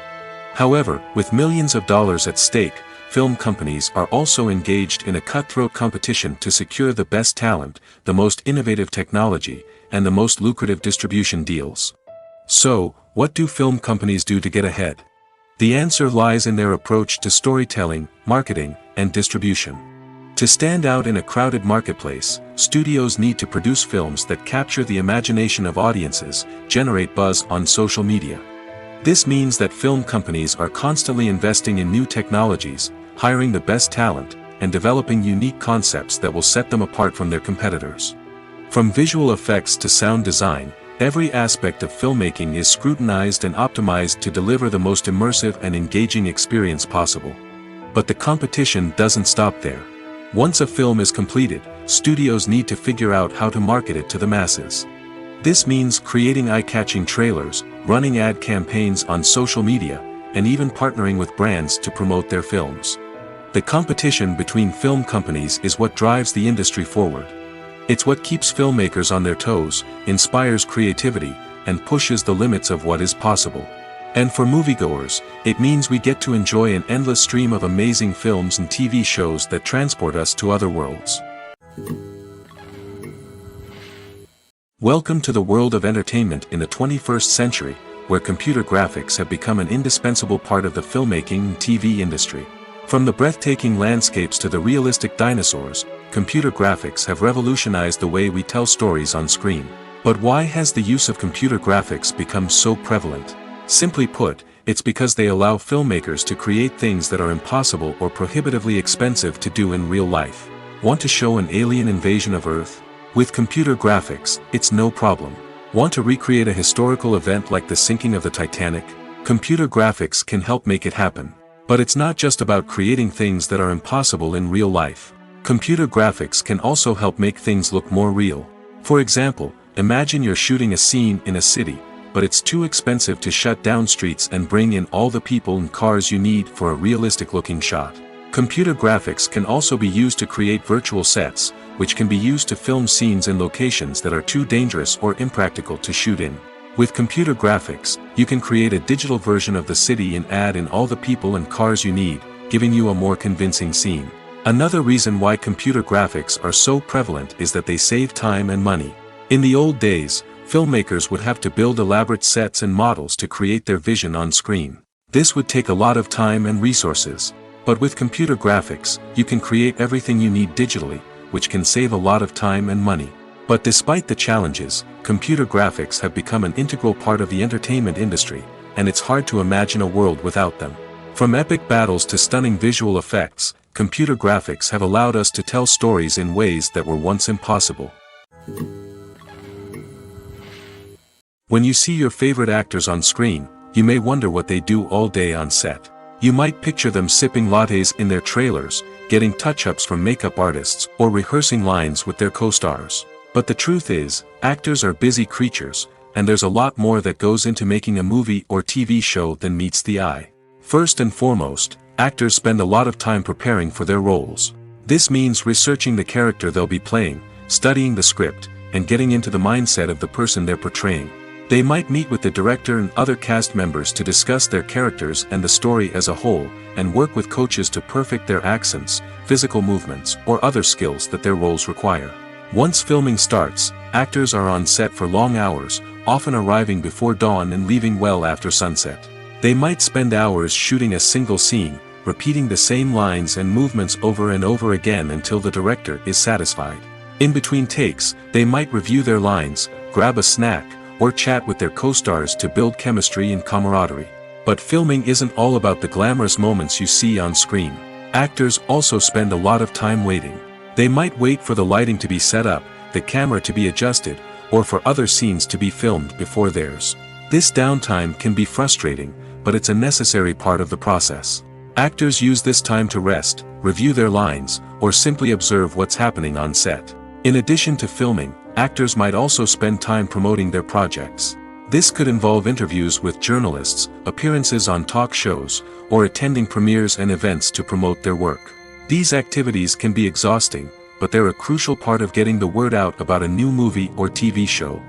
However, with millions of dollars at stake, film companies are also engaged in a cutthroat competition to secure the best talent, the most innovative technology, and the most lucrative distribution deals. So, what do film companies do to get ahead? The answer lies in their approach to storytelling, marketing, and distribution. To stand out in a crowded marketplace, studios need to produce films that capture the imagination of audiences, generate buzz on social media. This means that film companies are constantly investing in new technologies, hiring the best talent, and developing unique concepts that will set them apart from their competitors. From visual effects to sound design, every aspect of filmmaking is scrutinized and optimized to deliver the most immersive and engaging experience possible. But the competition doesn't stop there. Once a film is completed, studios need to figure out how to market it to the masses. This means creating eye-catching trailers, running ad campaigns on social media, and even partnering with brands to promote their films. The competition between film companies is what drives the industry forward. It's what keeps filmmakers on their toes, inspires creativity, and pushes the limits of what is possible. And for moviegoers, it means we get to enjoy an endless stream of amazing films and TV shows that transport us to other worlds. Welcome to the world of entertainment in the 21st century, where computer graphics have become an indispensable part of the filmmaking and TV industry. From the breathtaking landscapes to the realistic dinosaurs, computer graphics have revolutionized the way we tell stories on screen. But why has the use of computer graphics become so prevalent? Simply put, it's because they allow filmmakers to create things that are impossible or prohibitively expensive to do in real life. Want to show an alien invasion of Earth? With computer graphics, it's no problem. Want to recreate a historical event like the sinking of the Titanic? Computer graphics can help make it happen. But it's not just about creating things that are impossible in real life. Computer graphics can also help make things look more real. For example, imagine you're shooting a scene in a city, but it's too expensive to shut down streets and bring in all the people and cars you need for a realistic-looking shot. Computer graphics can also be used to create virtual sets, which can be used to film scenes in locations that are too dangerous or impractical to shoot in. With computer graphics, you can create a digital version of the city and add in all the people and cars you need, giving you a more convincing scene. Another reason why computer graphics are so prevalent is that they save time and money. In the old days, filmmakers would have to build elaborate sets and models to create their vision on screen. This would take a lot of time and resources. But with computer graphics, you can create everything you need digitally, which can save a lot of time and money. But despite the challenges, computer graphics have become an integral part of the entertainment industry, and it's hard to imagine a world without them. From epic battles to stunning visual effects, computer graphics have allowed us to tell stories in ways that were once impossible. When you see your favorite actors on screen, you may wonder what they do all day on set. You might picture them sipping lattes in their trailers, getting touch-ups from makeup artists, or rehearsing lines with their co-stars. But the truth is, actors are busy creatures, and there's a lot more that goes into making a movie or TV show than meets the eye. First and foremost, actors spend a lot of time preparing for their roles. This means researching the character they'll be playing, studying the script, and getting into the mindset of the person they're portraying. They might meet with the director and other cast members to discuss their characters and the story as a whole, and work with coaches to perfect their accents, physical movements, or other skills that their roles require. Once filming starts, actors are on set for long hours, often arriving before dawn and leaving well after sunset. They might spend hours shooting a single scene, repeating the same lines and movements over and over again until the director is satisfied. In between takes, they might review their lines, grab a snack, or chat with their co-stars to build chemistry and camaraderie. But filming isn't all about the glamorous moments you see on screen. Actors also spend a lot of time waiting. They might wait for the lighting to be set up, the camera to be adjusted, or for other scenes to be filmed before theirs. This downtime can be frustrating, but it's a necessary part of the process. Actors use this time to rest, review their lines, or simply observe what's happening on set. In addition to filming, actors might also spend time promoting their projects. This could involve interviews with journalists, appearances on talk shows, or attending premieres and events to promote their work. These activities can be exhausting, but they're a crucial part of getting the word out about a new movie or TV show.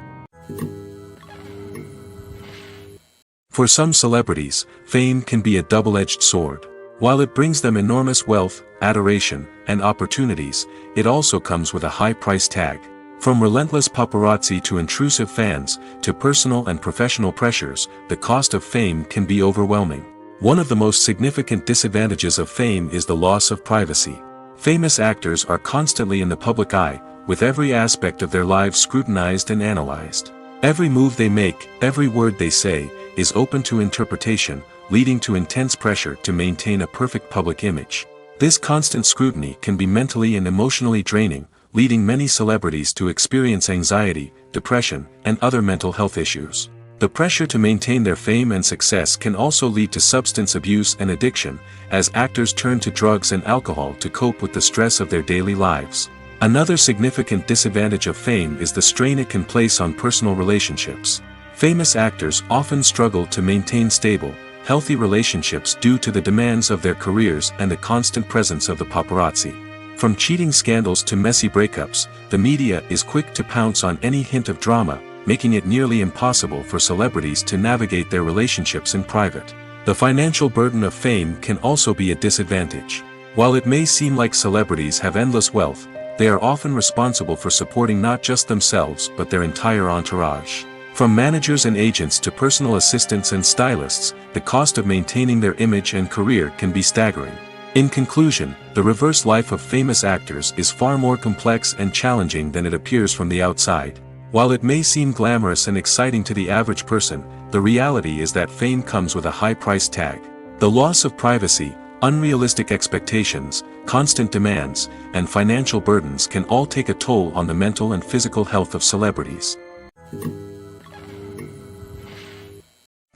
For some celebrities, fame can be a double-edged sword. While it brings them enormous wealth, adoration, and opportunities, it also comes with a high price tag. From relentless paparazzi to intrusive fans, to personal and professional pressures, the cost of fame can be overwhelming. One of the most significant disadvantages of fame is the loss of privacy. Famous actors are constantly in the public eye, with every aspect of their lives scrutinized and analyzed. Every move they make, every word they say, is open to interpretation, leading to intense pressure to maintain a perfect public image. This constant scrutiny can be mentally and emotionally draining, leading many celebrities to experience anxiety, depression, and other mental health issues. The pressure to maintain their fame and success can also lead to substance abuse and addiction, as actors turn to drugs and alcohol to cope with the stress of their daily lives. Another significant disadvantage of fame is the strain it can place on personal relationships. Famous actors often struggle to maintain stable, healthy relationships due to the demands of their careers and the constant presence of the paparazzi. From cheating scandals to messy breakups, the media is quick to pounce on any hint of drama, making it nearly impossible for celebrities to navigate their relationships in private. The financial burden of fame can also be a disadvantage. While it may seem like celebrities have endless wealth, they are often responsible for supporting not just themselves but their entire entourage. From managers and agents to personal assistants and stylists, the cost of maintaining their image and career can be staggering. In conclusion, the reverse life of famous actors is far more complex and challenging than it appears from the outside. While it may seem glamorous and exciting to the average person, the reality is that fame comes with a high price tag. The loss of privacy, unrealistic expectations, constant demands, and financial burdens can all take a toll on the mental and physical health of celebrities.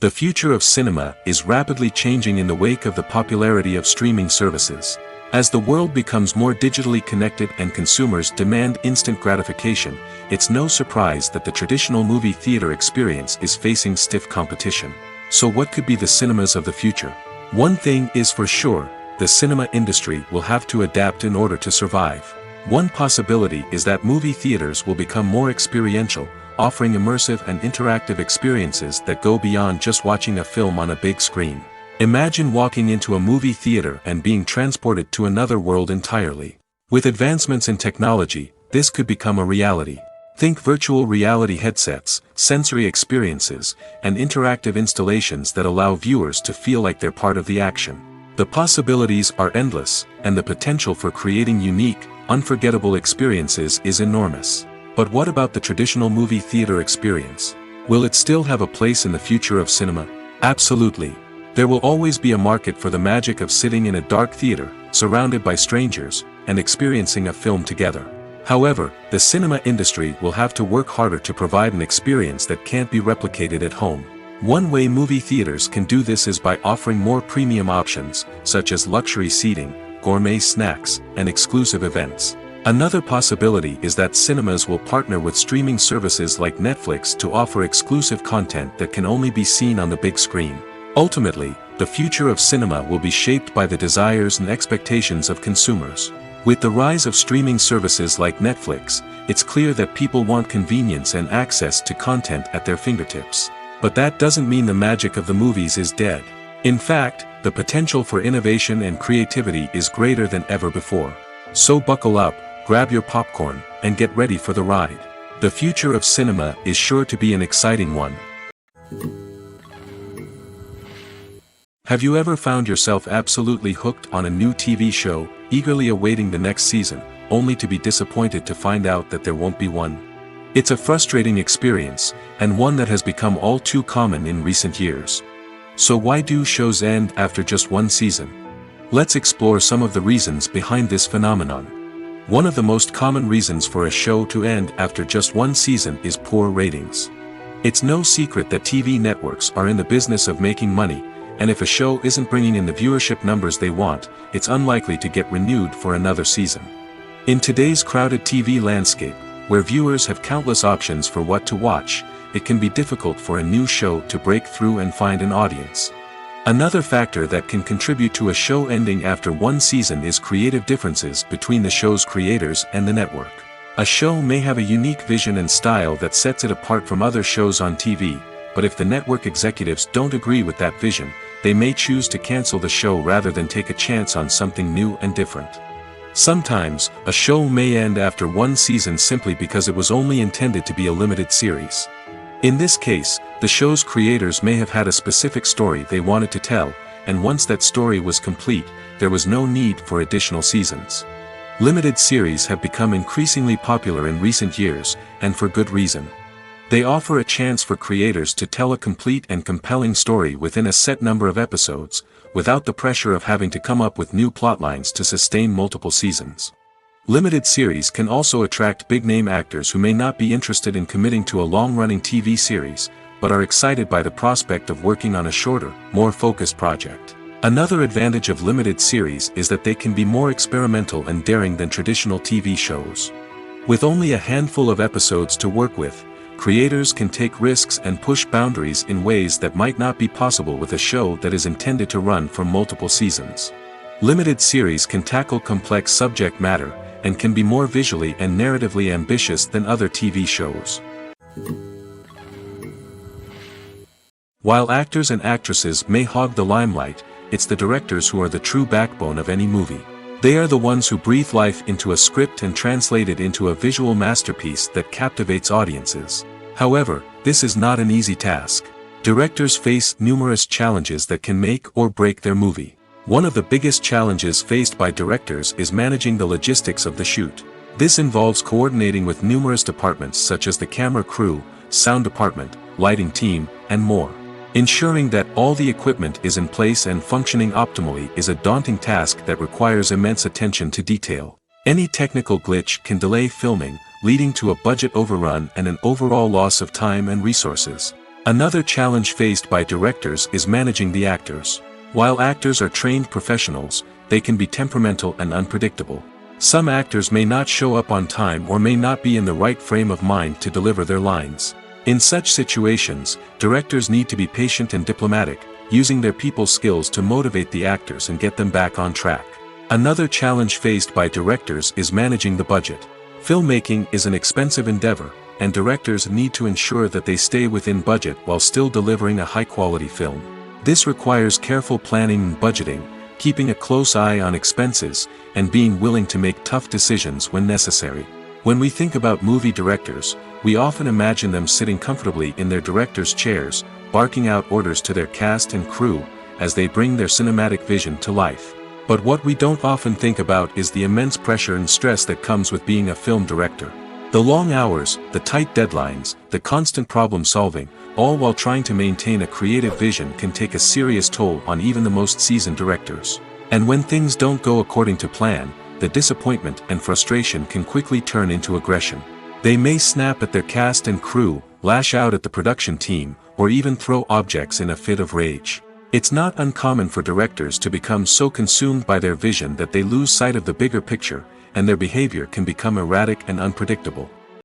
The future of cinema is rapidly changing in the wake of the popularity of streaming services. As the world becomes more digitally connected and consumers demand instant gratification, it's no surprise that the traditional movie theater experience is facing stiff competition. So what could be the cinemas of the future? One thing is for sure, the cinema industry will have to adapt in order to survive. One possibility is that movie theaters will become more experiential, offering immersive and interactive experiences that go beyond just watching a film on a big screen. Imagine walking into a movie theater and being transported to another world entirely. With advancements in technology, this could become a reality. Think virtual reality headsets, sensory experiences, and interactive installations that allow viewers to feel like they're part of the action. The possibilities are endless, and the potential for creating unique, unforgettable experiences is enormous. But what about the traditional movie theater experience? Will it still have a place in the future of cinema? Absolutely. There will always be a market for the magic of sitting in a dark theater, surrounded by strangers, and experiencing a film together. However, the cinema industry will have to work harder to provide an experience that can't be replicated at home. One way movie theaters can do this is by offering more premium options, such as luxury seating, gourmet snacks, and exclusive events. Another possibility is that cinemas will partner with streaming services like Netflix to offer exclusive content that can only be seen on the big screen. Ultimately, the future of cinema will be shaped by the desires and expectations of consumers. With the rise of streaming services like Netflix, it's clear that people want convenience and access to content at their fingertips. But that doesn't mean the magic of the movies is dead. In fact, the potential for innovation and creativity is greater than ever before. So buckle up, grab your popcorn, and get ready for the ride. The future of cinema is sure to be an exciting one. Have you ever found yourself absolutely hooked on a new TV show, eagerly awaiting the next season, only to be disappointed to find out that there won't be one? It's a frustrating experience, and one that has become all too common in recent years. So why do shows end after just one season? Let's explore some of the reasons behind this phenomenon. One of the most common reasons for a show to end after just one season is poor ratings. It's no secret that TV networks are in the business of making money, and if a show isn't bringing in the viewership numbers they want, it's unlikely to get renewed for another season. In today's crowded TV landscape, where viewers have countless options for what to watch, it can be difficult for a new show to break through and find an audience. Another factor that can contribute to a show ending after one season is creative differences between the show's creators and the network. A show may have a unique vision and style that sets it apart from other shows on TV, but if the network executives don't agree with that vision, they may choose to cancel the show rather than take a chance on something new and different. Sometimes, a show may end after one season simply because it was only intended to be a limited series. In this case, the show's creators may have had a specific story they wanted to tell, and once that story was complete, there was no need for additional seasons. Limited series have become increasingly popular in recent years, and for good reason. They offer a chance for creators to tell a complete and compelling story within a set number of episodes, without the pressure of having to come up with new plotlines to sustain multiple seasons. Limited series can also attract big-name actors who may not be interested in committing to a long-running TV series, but are excited by the prospect of working on a shorter, more focused project. Another advantage of limited series is that they can be more experimental and daring than traditional TV shows. With only a handful of episodes to work with, creators can take risks and push boundaries in ways that might not be possible with a show that is intended to run for multiple seasons. Limited series can tackle complex subject matter, and can be more visually and narratively ambitious than other TV shows. While actors and actresses may hog the limelight, it's the directors who are the true backbone of any movie. They are the ones who breathe life into a script and translate it into a visual masterpiece that captivates audiences. However, this is not an easy task. Directors face numerous challenges that can make or break their movie. One of the biggest challenges faced by directors is managing the logistics of the shoot. This involves coordinating with numerous departments such as the camera crew, sound department, lighting team, and more. Ensuring that all the equipment is in place and functioning optimally is a daunting task that requires immense attention to detail. Any technical glitch can delay filming, leading to a budget overrun and an overall loss of time and resources. Another challenge faced by directors is managing the actors. While actors are trained professionals, they can be temperamental and unpredictable. Some actors may not show up on time or may not be in the right frame of mind to deliver their lines. In such situations, directors need to be patient and diplomatic, using their people skills to motivate the actors and get them back on track. Another challenge faced by directors is managing the budget. Filmmaking is an expensive endeavor, and directors need to ensure that they stay within budget while still delivering a high-quality film. This requires careful planning and budgeting, keeping a close eye on expenses, and being willing to make tough decisions when necessary. When we think about movie directors, we often imagine them sitting comfortably in their director's chairs, barking out orders to their cast and crew, as they bring their cinematic vision to life. But what we don't often think about is the immense pressure and stress that comes with being a film director. The long hours, the tight deadlines, the constant problem solving, all while trying to maintain a creative vision can take a serious toll on even the most seasoned directors. And when things don't go according to plan, the disappointment and frustration can quickly turn into aggression. They may snap at their cast and crew, lash out at the production team, or even throw objects in a fit of rage. It's not uncommon for directors to become so consumed by their vision that they lose sight of the bigger picture, and their behavior can become erratic and unpredictable.